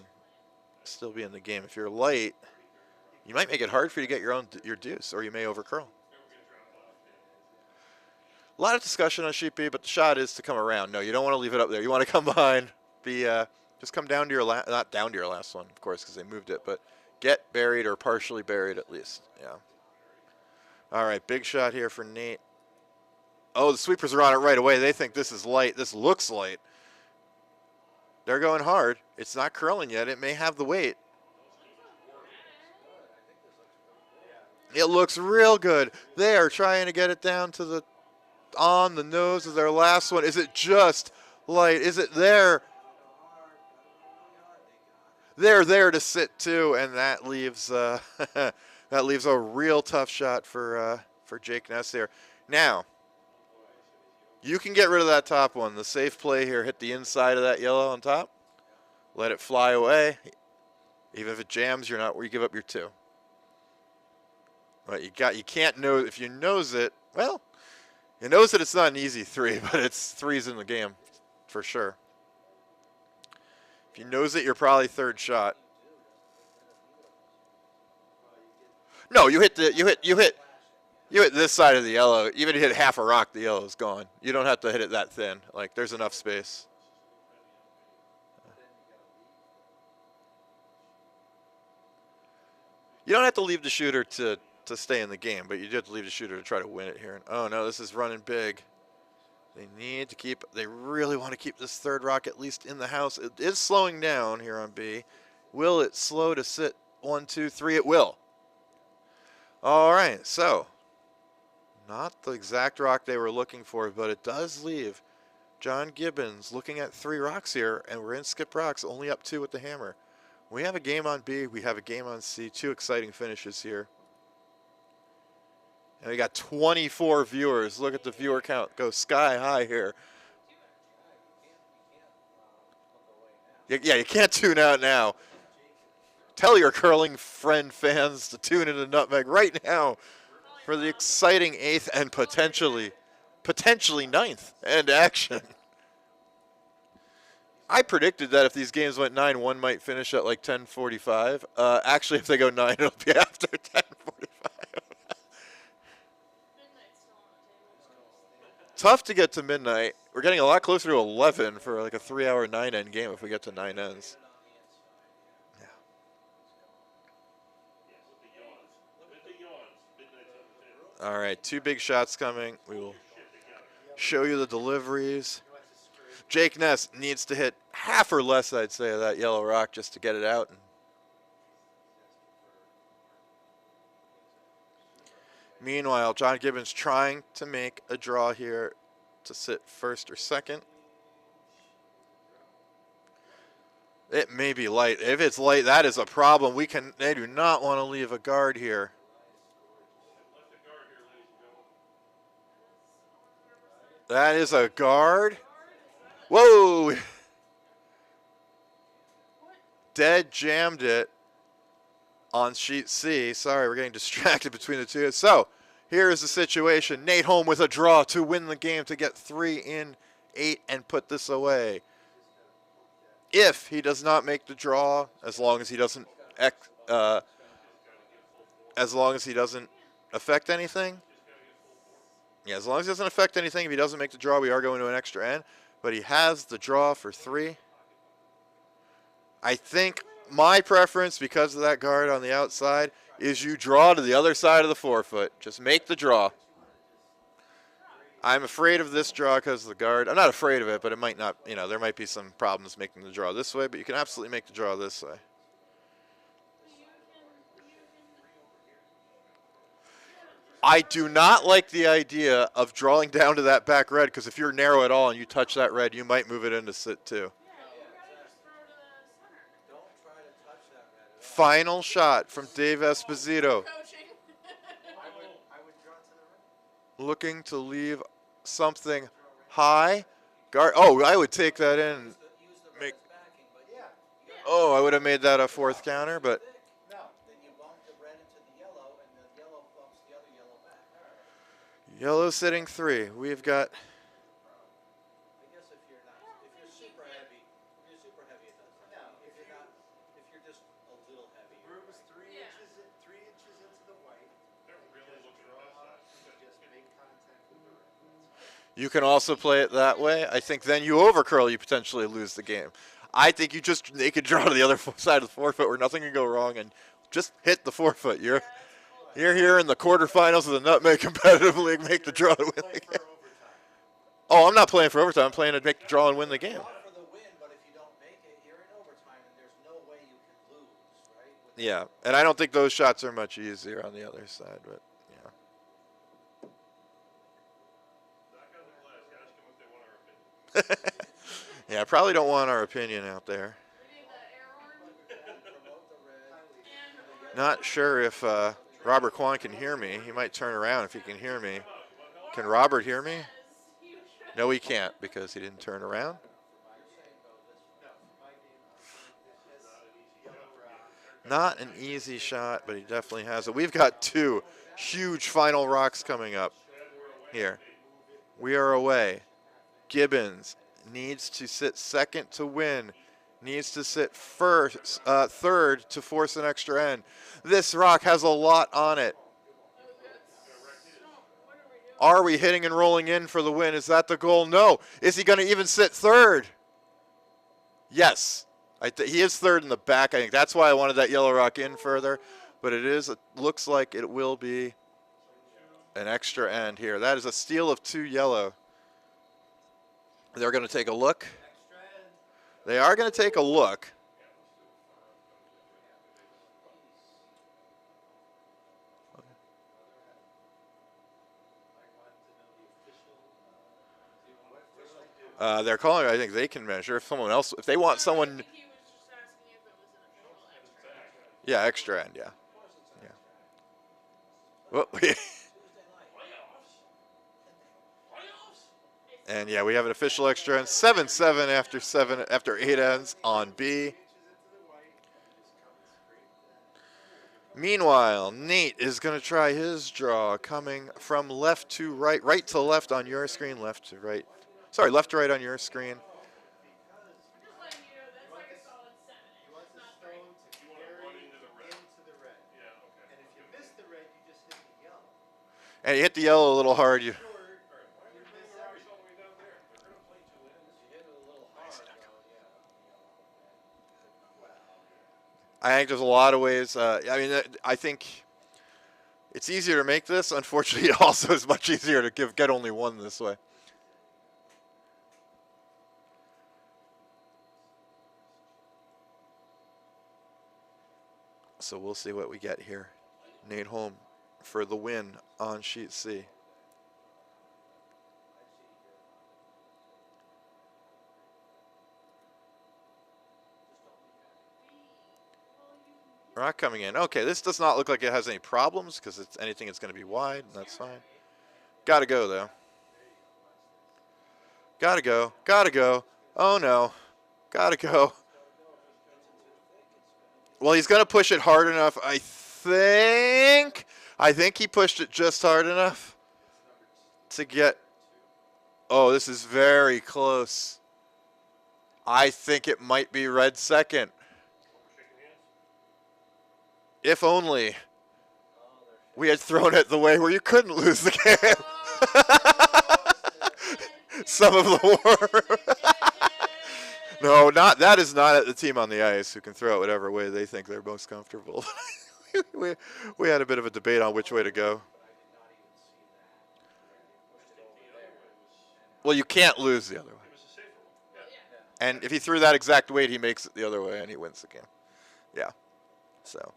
still be in the game. If you're light, you might make it hard for you to get your deuce, or you may overcurl. A lot of discussion on sheet B, but the shot is to come around. No, you don't want to leave it up there. You want to come behind. Just come down to your not down to your last one, of course, because they moved it, but get buried or partially buried at least. Yeah. All right, big shot here for Nate. Oh, the sweepers are on it right away. They think this is light. This looks light. They're going hard. It's not curling yet. It may have the weight. It looks real good. They are trying to get it down to on the nose of their last one. Is it just light? Is it there? They're there to sit 2, and that leaves that leaves a real tough shot for Jake Ness there. Now, you can get rid of that top one. The safe play here, hit the inside of that yellow on top. Let it fly away. Even if it jams, you're not where you give up your 2. But you can't know if you nose it. Well, you knows that it's not an easy 3, but it's 3s in the game for sure. If you nose it, you're probably 3rd shot. No, you hit this side of the yellow. Even if you hit half a rock, the yellow is gone. You don't have to hit it that thin. Like, there's enough space. You don't have to leave the shooter to stay in the game, but you do have to leave the shooter to try to win it here. Oh no, this is running big. They really want to keep this 3rd rock at least in the house. It is slowing down here on B. Will it slow to sit 1, 2, 3? It will. All right, so not the exact rock they were looking for, but it does leave John Gibbons looking at 3 rocks here, and we're in skip rocks, only up 2 with the hammer. We have a game on B. We have a game on C. 2 exciting finishes here. And we got 24 viewers. Look at the viewer count go sky high here. Yeah, you can't tune out now. Tell your curling friend fans to tune into Nutmeg right now for the exciting 8th and potentially 9th end action. I predicted that if these games went 9, one might finish at like 10:45. Actually, if they go 9, it'll be after 10:45. Tough to get to midnight. We're getting a lot closer to 11 for like a 3-hour 9-end game if we get to 9 ends. Yeah. All right, 2 big shots coming. We will show you the deliveries. Jake Ness needs to hit half or less, I'd say, of that yellow rock just to get it out. Meanwhile, John Gibbons trying to make a draw here to sit 1st or 2nd. It may be light. If it's light, that is a problem. They do not want to leave a guard here. That is a guard. Whoa! Dead jammed it on sheet C. Sorry, we're getting distracted between the 2. So, here is the situation. Nate Holm with a draw to win the game to get 3 in 8 and put this away. If he does not make the draw, as long as he doesn't affect anything. Yeah, as long as he doesn't affect anything, if he doesn't make the draw, we are going to an extra end. But he has the draw for 3. I think my preference, because of that guard on the outside, is you draw to the other side of the 4-foot. Just make the draw. I'm afraid of this draw because of the guard. I'm not afraid of it, but it might not, there might be some problems making the draw this way, but you can absolutely make the draw this way. I do not like the idea of drawing down to that back red, because if you're narrow at all and you touch that red, you might move it into sit 2. Final shot from Dave Esposito. Looking to leave something high. Guard. Oh, I would take that in. I would have made that a 4th counter, but Yellow sitting 3. We've got.
I guess if you're super heavy, it doesn't. No, if you're just a little heavy. The room is 3 inches into the white. They're really looking at that. Just make contact with the red.
You can also play it that way. I think then you overcurl, you potentially lose the game. I think you just naked draw to the other side of the forefoot where nothing can go wrong and just hit the forefoot. You're here in the quarterfinals of the Nutmeg Competitive League. Make the draw to win the game. Oh, I'm not playing for overtime. I'm playing to make the draw and win the game.
For the win, but if you don't make it, you're in overtime, and there's no way you can lose, right?
Yeah, and I don't think those shots are much easier on the other side, but yeah. Yeah, I probably don't want our opinion out there. Not sure if Robert Kwan can hear me. He might turn around if he can hear me. Can Robert hear me? No, he can't because he didn't turn around. Not an easy shot, but he definitely has it. We've got 2 huge final rocks coming up here. We are away. Gibbons needs to sit second to win. Needs to sit third to force an extra end. This rock has a lot on it. Are we hitting and rolling in for the win? Is that the goal? No. Is he going to even sit third? Yes. He is third in the back. I think that's why I wanted that yellow rock in further. But it looks like it will be an extra end here. That is a steal of 2 yellow. They're going to take a look. They are going to take a look. They're calling. I think they can measure. If someone else, if they want someone. Yeah, extra end. Yeah. Well, and yeah, we have an official extra end. 7-7 after 8 ends on B. Meanwhile, Nate is going to try his draw, coming from left to right, right to left on your screen, left to right. Sorry, left to right on your screen. And you hit the yellow a little hard. I think there's a lot of ways. I think it's easier to make this. Unfortunately, it also is much easier to get only one this way. So we'll see what we get here. Nate Holm for the win on sheet C. Rock coming in. Okay, this does not look like it has any problems because it's anything it's going to be wide, and that's fine. Got to go, though. Got to go. Got to go. Oh, no. Got to go. Well, he's going to push it hard enough, I think. I think he pushed it just hard enough to get. Oh, this is very close. I think it might be red second. If only we had thrown it the way where you couldn't lose the game. Some of the war. No, that is not the team on the ice who can throw it whatever way they think they're most comfortable. we had a bit of a debate on which way to go. Well, you can't lose the other way. And if he threw that exact weight, he makes it the other way and he wins the game. Yeah. So,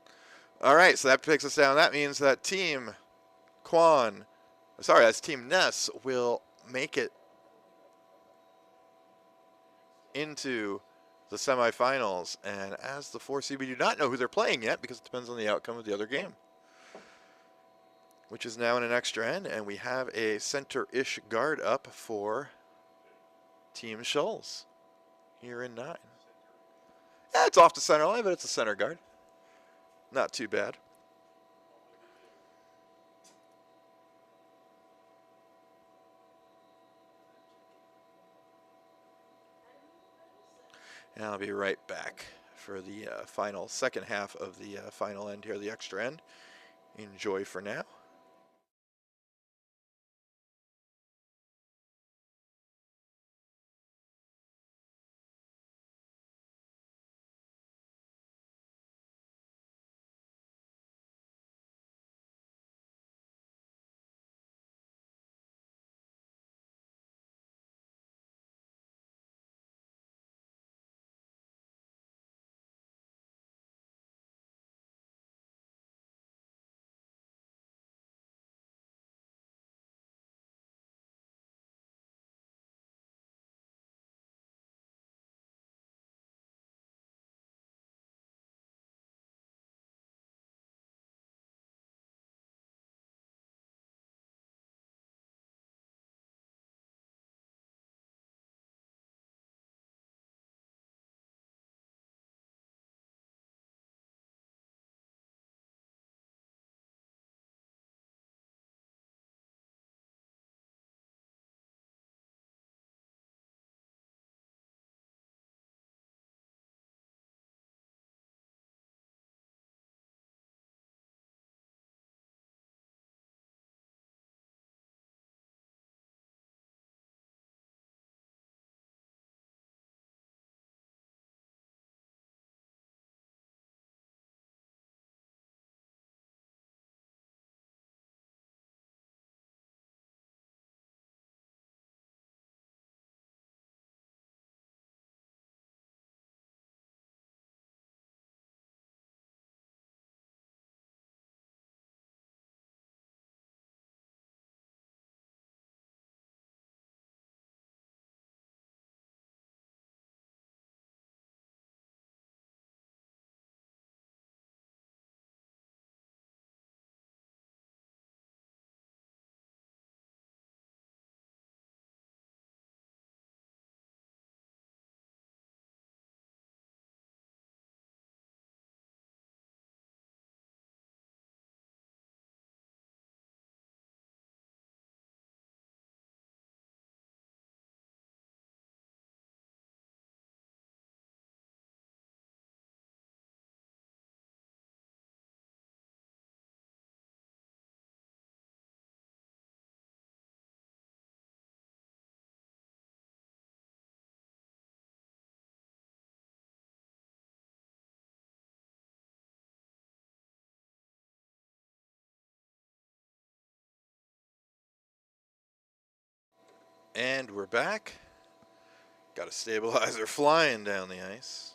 all right. So that takes us down. That means that Team that's Team Ness will make it into the semifinals. And as the 4 seed, we do not know who they're playing yet because it depends on the outcome of the other game, which is now in an extra end. And we have a center-ish guard up for Team Schulz here in 9. Yeah, it's off the center line, but it's a center guard. Not too bad. And I'll be right back for the final second half of the final end here, the extra end. Enjoy for now. And we're back. Got a stabilizer flying down the ice.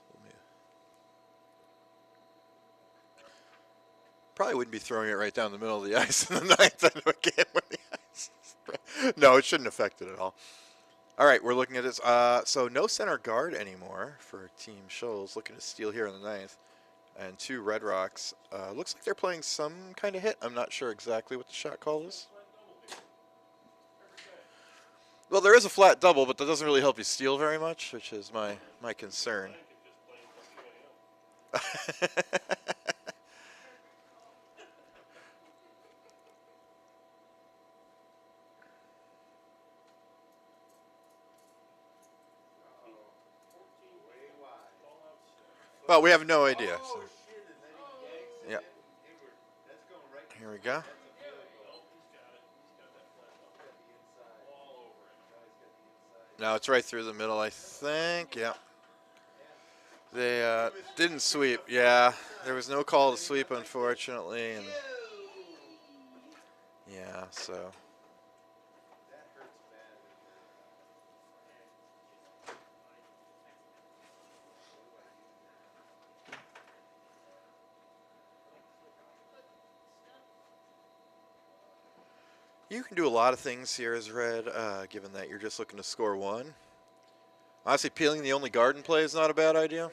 Probably wouldn't be throwing it right down the middle of the ice in the ninth end of a game when the ice is no, it shouldn't affect it at all. All right, we're looking at this. So no center guard anymore for Team Shoals. Looking to steal here in the ninth. And 2 Red Rocks. Looks like they're playing some kind of hit. I'm not sure exactly what the shot call is. Well, there is a flat double, but that doesn't really help you steal very much, which is my concern. Well, we have no idea. So. Yeah. Here we go. Now it's right through the middle, I think. Yeah. They didn't sweep. Yeah, there was no call to sweep, unfortunately. And yeah, so. You can do a lot of things here as red, given that you're just looking to score 1. Honestly, peeling the only guard in play is not a bad idea.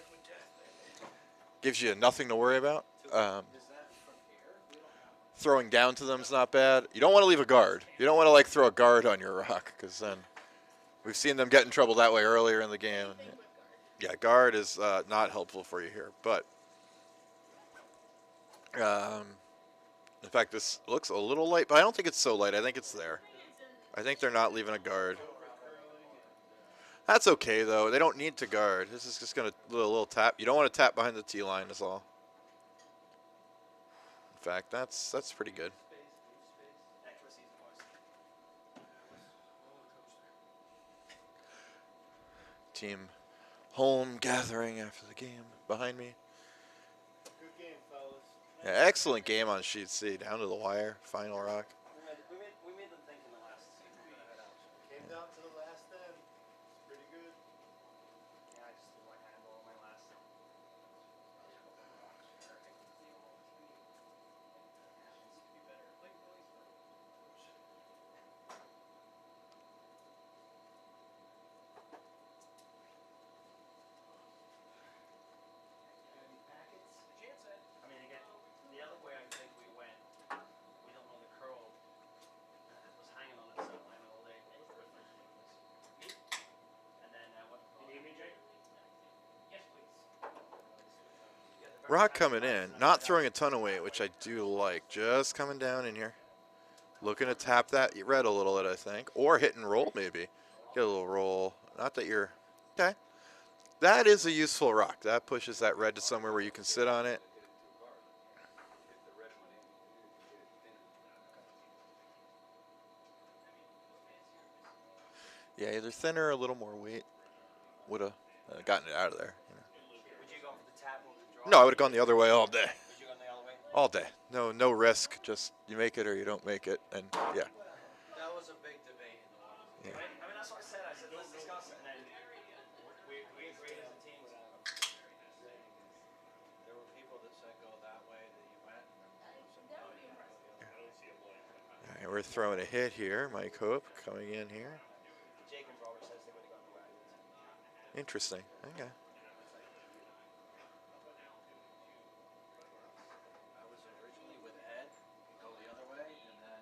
Gives you nothing to worry about. Throwing down to them is not bad. You don't want to leave a guard. You don't want to like throw a guard on your rock, because then we've seen them get in trouble that way earlier in the game. Yeah, guard is not helpful for you here. But in fact, this looks a little light, but I don't think it's so light. I think it's there. I think they're not leaving a guard. That's okay though. They don't need to guard. This is just gonna little tap. You don't want to tap behind the tee line is all. In fact, that's pretty good. Team home gathering after the game behind me.
Good game, fellas.
Yeah, excellent game on sheet C, down to the wire, final rock.
We made them think in the last.
Came down to the last end. It's pretty good.
Yeah, I just threw my handball on my last.
Any packets?
I mean, again, the other way I think we went, we don't know the curl was hanging on that center line all day. And then what? Can you hear me, Jay? Yes, please.
Rock coming in, not throwing a ton of weight, which I do like. Just coming down in here. Looking to tap that red a little bit, I think. Or hit and roll, maybe. Get a little roll. Not that you're... Okay. That is a useful rock. That pushes that red to somewhere where you can sit on it. Yeah, either thinner or a little more weight. Would have gotten it out of there. You know.
Would you go for the tap or the draw?
No, I would have gone the other way all day.
Would you go the other way?
All day. No risk. Just you make it or you don't make it. And yeah.
That was a big debate in the one.
Yeah.
I mean, that's what I said. I said, let's discuss it. And then we agreed as a team.
There were people that said go that way that you went, and there were some no, you went the other way.
All right, we're throwing a hit here. Mike Hope coming in here.
Jake and Robert says they would have gone the right.
Interesting. Okay.
I was originally with Ed, go the other way, and then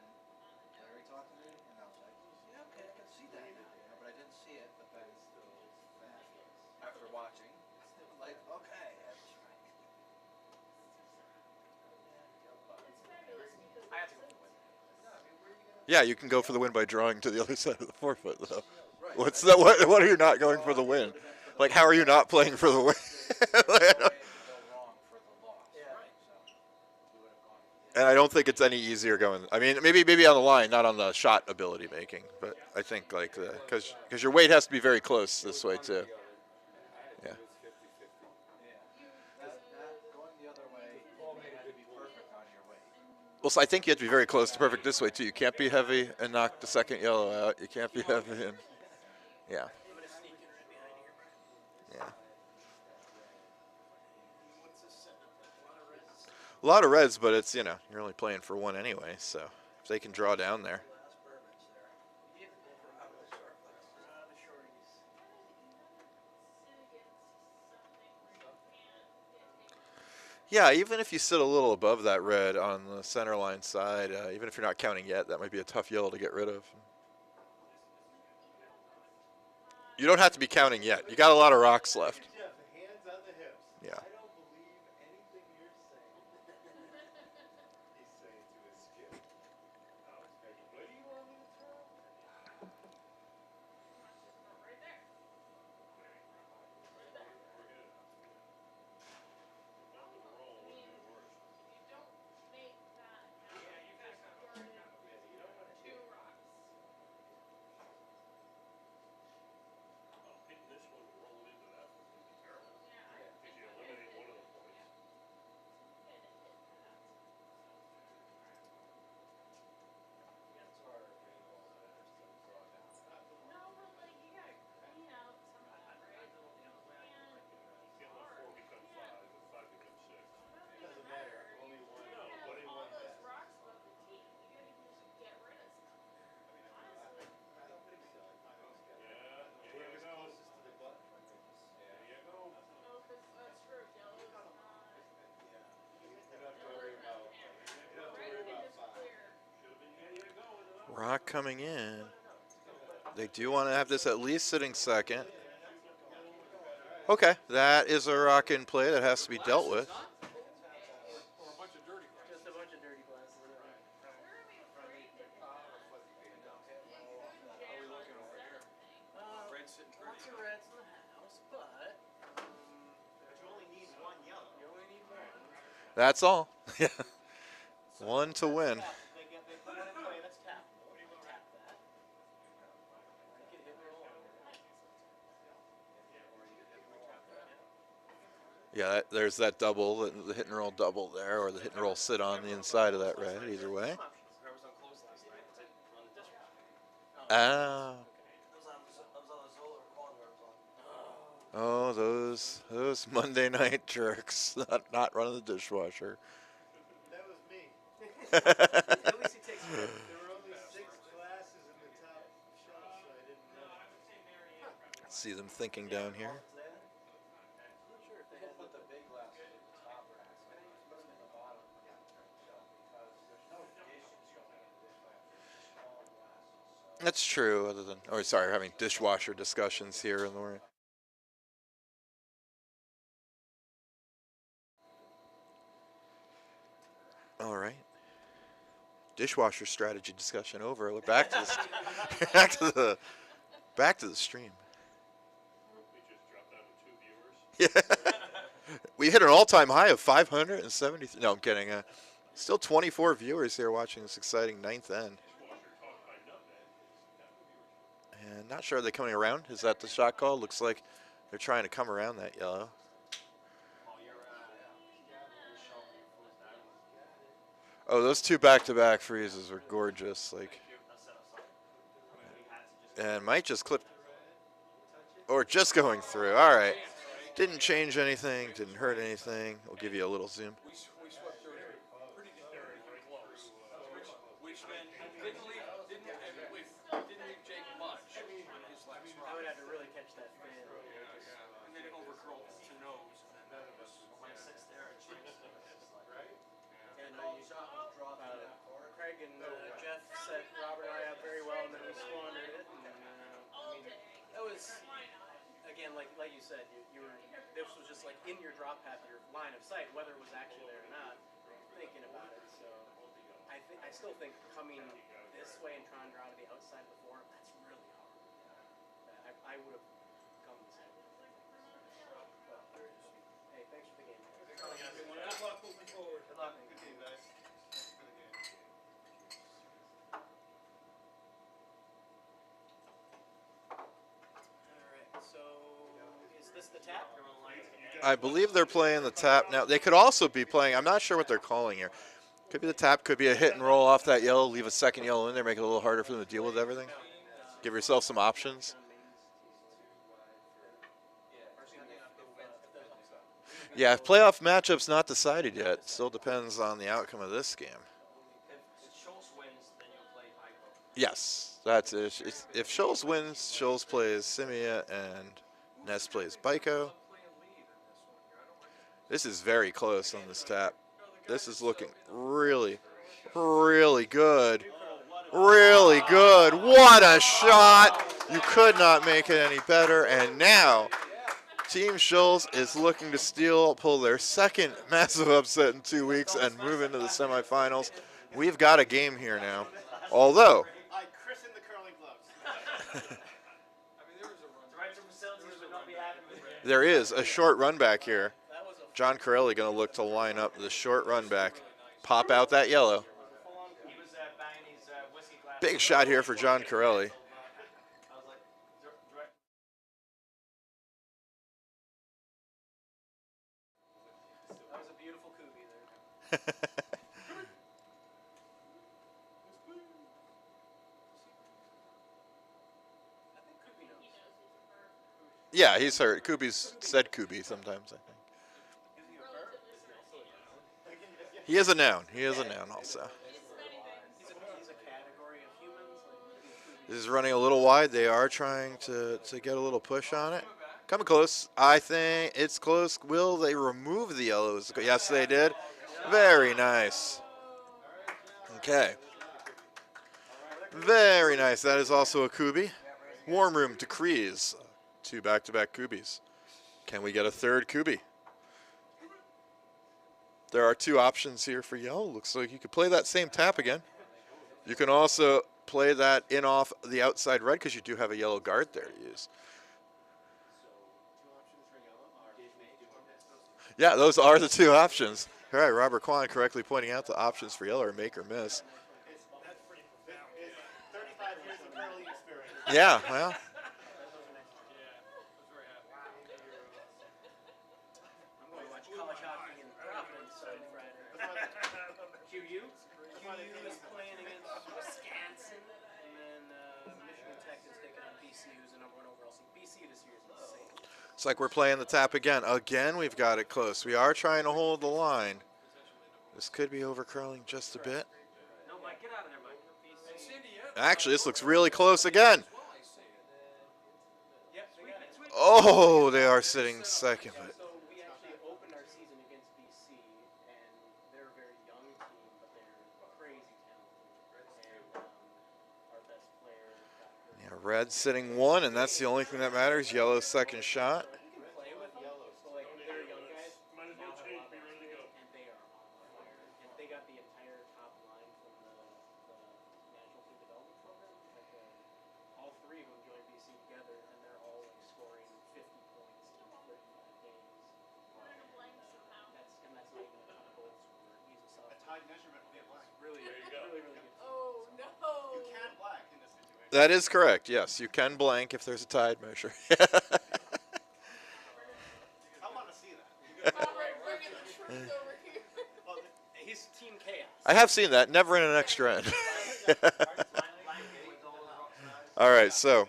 Larry talked to me, and I was like, yeah, okay, I can see that now, you know, but I didn't see it, but then after watching, it was like, okay, that's right.
I had to go for the win.
Yeah, you can go for the win by drawing to the other side of the 4 foot, though.
Right.
What's that? What are you not going for the win? Like, how are you not playing for the win?
Go wrong for the loss,
Yeah.
right? So we would have gone.
And I don't think it's any easier going. I mean, maybe on the line, not on the shot ability making, but I think like because your weight has to be very close this way too. Yeah.
Yeah. Going the other way, you had to be perfect on your weight.
Well, so I think you have to be very close to perfect this way too. You can't be heavy and knock the second yellow out. You can't be heavy and yeah. Yeah. A lot of reds, but it's you're only playing for one anyway. So if they can draw down there.
Last bourbons there. Out of the shorties.
Yeah, even if you sit a little above that red on the center line side, even if you're not counting yet, that might be a tough yellow to get rid of. You don't have to be counting yet. You got a lot of rocks left.
Jeff, hands on the hips.
Yeah.
I don't believe anything you're saying. He's saying to his skip. What do you want me to throw? Doesn't matter. Only one. Only one bet. I don't think so. Whoever's closest to the button wins. Yeah. You don't have to worry about. You don't have to worry about five.
Rock coming in. They do want to have this at least sitting second. Okay, that is a rock in play that has to be dealt with.
Just a bunch of dirty glasses.
Brent's sitting
Lots of reds in the house, but you only need one yellow. You only need one.
That's all. Yeah.
So
One to
that's
win.
tap. They put one in play. That's tappable. Tap that. You can hit roll on it. Or you can hit roll on it.
Yeah, there's that double, the hit and roll double there, or the hit and roll sit on the inside of that red, either way.
I was on close last night. I run the dishwasher.
Ah.
I was on a Zola recording where I was on.
Oh, those Monday night jerks, not running the dishwasher.
That was me.
At least he takes
There were only 6 glasses in the top shelf, so I didn't know.
See them thinking down here.
I'm not sure if they had
Put the big glasses in the top racks. Put them in the bottom shelf because there's no dishes going in the dishwasher. Small glasses. So
That's true. Other than, oh, sorry, we're having dishwasher discussions here in the morning. All right. Dishwasher strategy discussion over. We're back to the back to the stream.
We just dropped down to 2 viewers.
Yeah. We hit an all-time high of 573. No, I'm kidding. Still 24 viewers here watching this exciting ninth end. And not sure, are they coming around? Is that the shot call? Looks like they're trying to come around that yellow. Oh, those two back-to-back freezes were gorgeous. Like, and might just clip, or just going through. All right, didn't change anything, didn't hurt anything. We'll give you a little zoom.
We swept through pretty close, which meant didn't leave Jake much on his last
I
run.
would have to really catch that fan.
And then it overcurled to nose, and then it was
My sixth there, it's like,
right?
and
All the shot was dropped in that corner.
Craig and Jeff set Robert and I up very well, and then we squandered it. And I mean, that was again, like you said, you were. This was just like in your drop path, your line of sight, whether it was actually there or not. Thinking about it, so I still think coming this way and trying to draw to the outside before, that's really hard. I would have come the same way. But, hey, thanks for the game.
Good luck moving forward.
Good luck.
Good game, guys. Thanks for the game.
Alright, so is this the tap?
I believe they're playing the tap now. They could also be playing, I'm not sure what they're calling here. Could be the tap, could be a hit and roll off that yellow, leave a second yellow in there, make it a little harder for them to deal with everything. Give yourself some options. Yeah, playoff matchup's not decided yet. Still depends on the outcome of this game.
If Schultz wins, then you'll play Michael.
Yes, that's it. If Schultz wins, Schultz plays Simia and Ness plays Baiko. This is very close on this tap. This is looking really, really good. Really good. What a shot. You could not make it any better. And now, Team Schultz is looking to pull their second massive upset in 2 weeks and move into the semifinals. We've got a game here now. Although,
I christened the curling gloves.
Director of facilities would not be happy with it.
there is a short run back here. John Corelli going to look to line up the short run back. Pop out that yellow.
He was banging his whiskey glass.
Big shot here for John Corelli.
I was like, direct. That was a beautiful Kubi there. I think Kubi knows.
Yeah, he's heard. Kubi's said Kubi sometimes, I think. He is a noun. He is a noun also.
He's a category of humans.
This is running a little wide. They are trying to get a little push on it. Coming close. I think it's close. Will they remove the yellows? Yes, they did. Very nice. Okay. Very nice. That is also a Kubi. Warm room decrees. 2 back-to-back Kubis. Can we get a third Kubi? There are 2 options here for yellow. Looks like you could play that same tap again. You can also play that in off the outside red because you do have a yellow guard there to use. Yeah, those are the two options. All right, Robert Kwan correctly pointing out the options for yellow are make or miss.
It's 35 years of curling experience.
Yeah, well,
I'm going to watch college hockey in Providence on Friday. QU? QU is playing against Wisconsin, and then Michigan Tech is taking on BC, who's the number 1 overall seed. BC this year is insane.
it's like we're playing the tap again. Again, we've got it close. We are trying to hold the line. This could be over curling just a bit.
No, Mike, get out of there, Mike.
And San Diego.
Actually, this looks really close again.
Well, I see it.
Yep, they got it.
Oh, they are sitting second. But
So we actually opened our season against BC, and they're a very young team, but they're crazy talented. And our best player got hurt.
yeah, red sitting 1, and that's the only thing that matters. Yellow second shot.
You can play with yellow, so like they're young guys.
Might as well
now have a
change,
lot
be
more
ready to go.
experience, and they are on fire. And they got the entire top line from the National Team Development Program. Like all 3 of them joined BC together, and they're all like scoring 50 points in 35 games. That's not even a ton of goals for he's a
A
sophomore.
tied measurement would be a black.
Really,
There you go.
really good.
Oh no!
You can black in this situation.
That is correct. Yes, you can blank if there's a tide measure.
I want to see that.
Robert, bringing the truth over here.
Well,
He's Team Chaos.
I have seen that. Never in an extra end. All right, so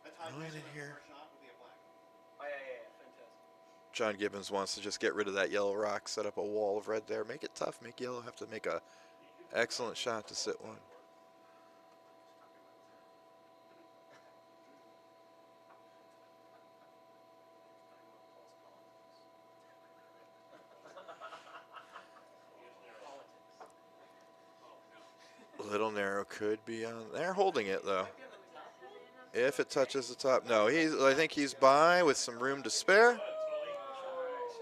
a tied
Going in
measurement
here.
for a shot would be a black.
Oh, yeah, fantastic.
John Gibbons wants to just get rid of that yellow rock, set up a wall of red there, make it tough, make yellow have to make a excellent shot to sit 1. Little narrow could be on. They're holding it though. If it touches the top, no. I think he's by with some room to spare.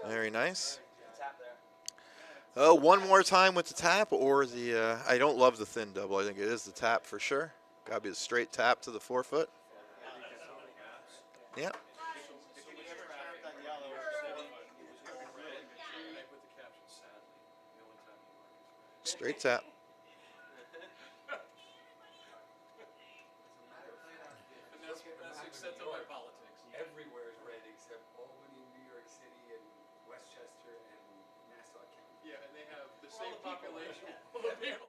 Very nice. One more time with the tap or the. I don't love the thin double. I think it is the tap for sure. Got to be a straight tap to the forefoot. Yeah.
If you ever tap that yellow,
I put the caption sadly. The only time you mark is red.
Straight tap.
And that's accepted by politics.
Everywhere is red except Albany, New York City, and Westchester, and Nassau County.
Yeah, and they have the same population. All the people.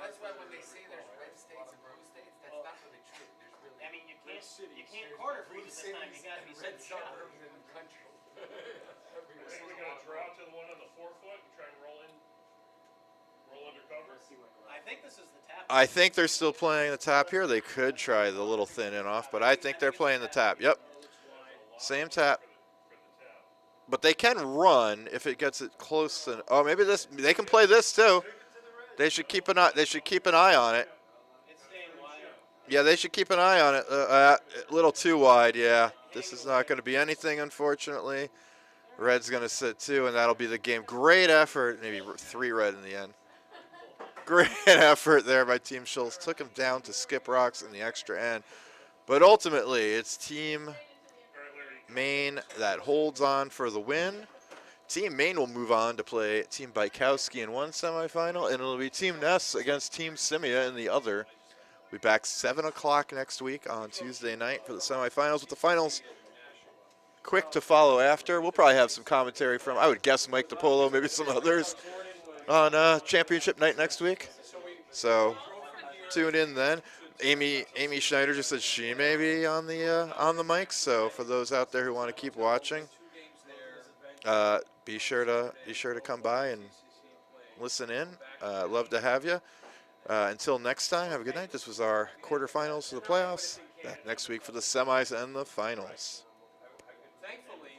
That's why when they say there's red states and blue states, that's not really true. There's really
I mean, you
Red
can't
cities.
corner
blue
freeze this time. You
cities
got to be
and red
setting shots.
suburbs in the country.
I think we're gonna draw to the one on the forefoot and try and roll under cover.
I think this is the tap.
I think they're still playing the tap here. They could try the little thin in off, but I think they're playing the tap. Yep. Same tap.
For the tap.
But they can run if it gets it close to. Oh, maybe this. They can play this too. They should keep an eye. They should keep an eye on it.
It's staying wide.
Yeah, they should keep an eye on it. A little too wide. Yeah, this is not going to be anything, unfortunately. Red's going to sit 2, and that'll be the game. Great effort. Maybe 3 red in the end. Great effort there by Team Schultz. Took him down to skip rocks in the extra end. But ultimately, it's Team
All right, Larry.
Maine that holds on for the win. Team Maine will move on to play Team Bykowski in one semifinal, and it'll be Team Ness against Team Simia in the other. We'll be back 7 o'clock next week on Tuesday night for the semifinals, with the finals quick to follow after. We'll probably have some commentary from, I would guess, Mike DiPolo, maybe some others on championship night next week. So tune in then. Amy Schneider just said she may be on the mic. So for those out there who want to keep watching, be sure to come by and listen in. Love to have you. Until next time, have a good night. This was our quarterfinals for the playoffs. Back next week for the semis and the finals.
Thankfully,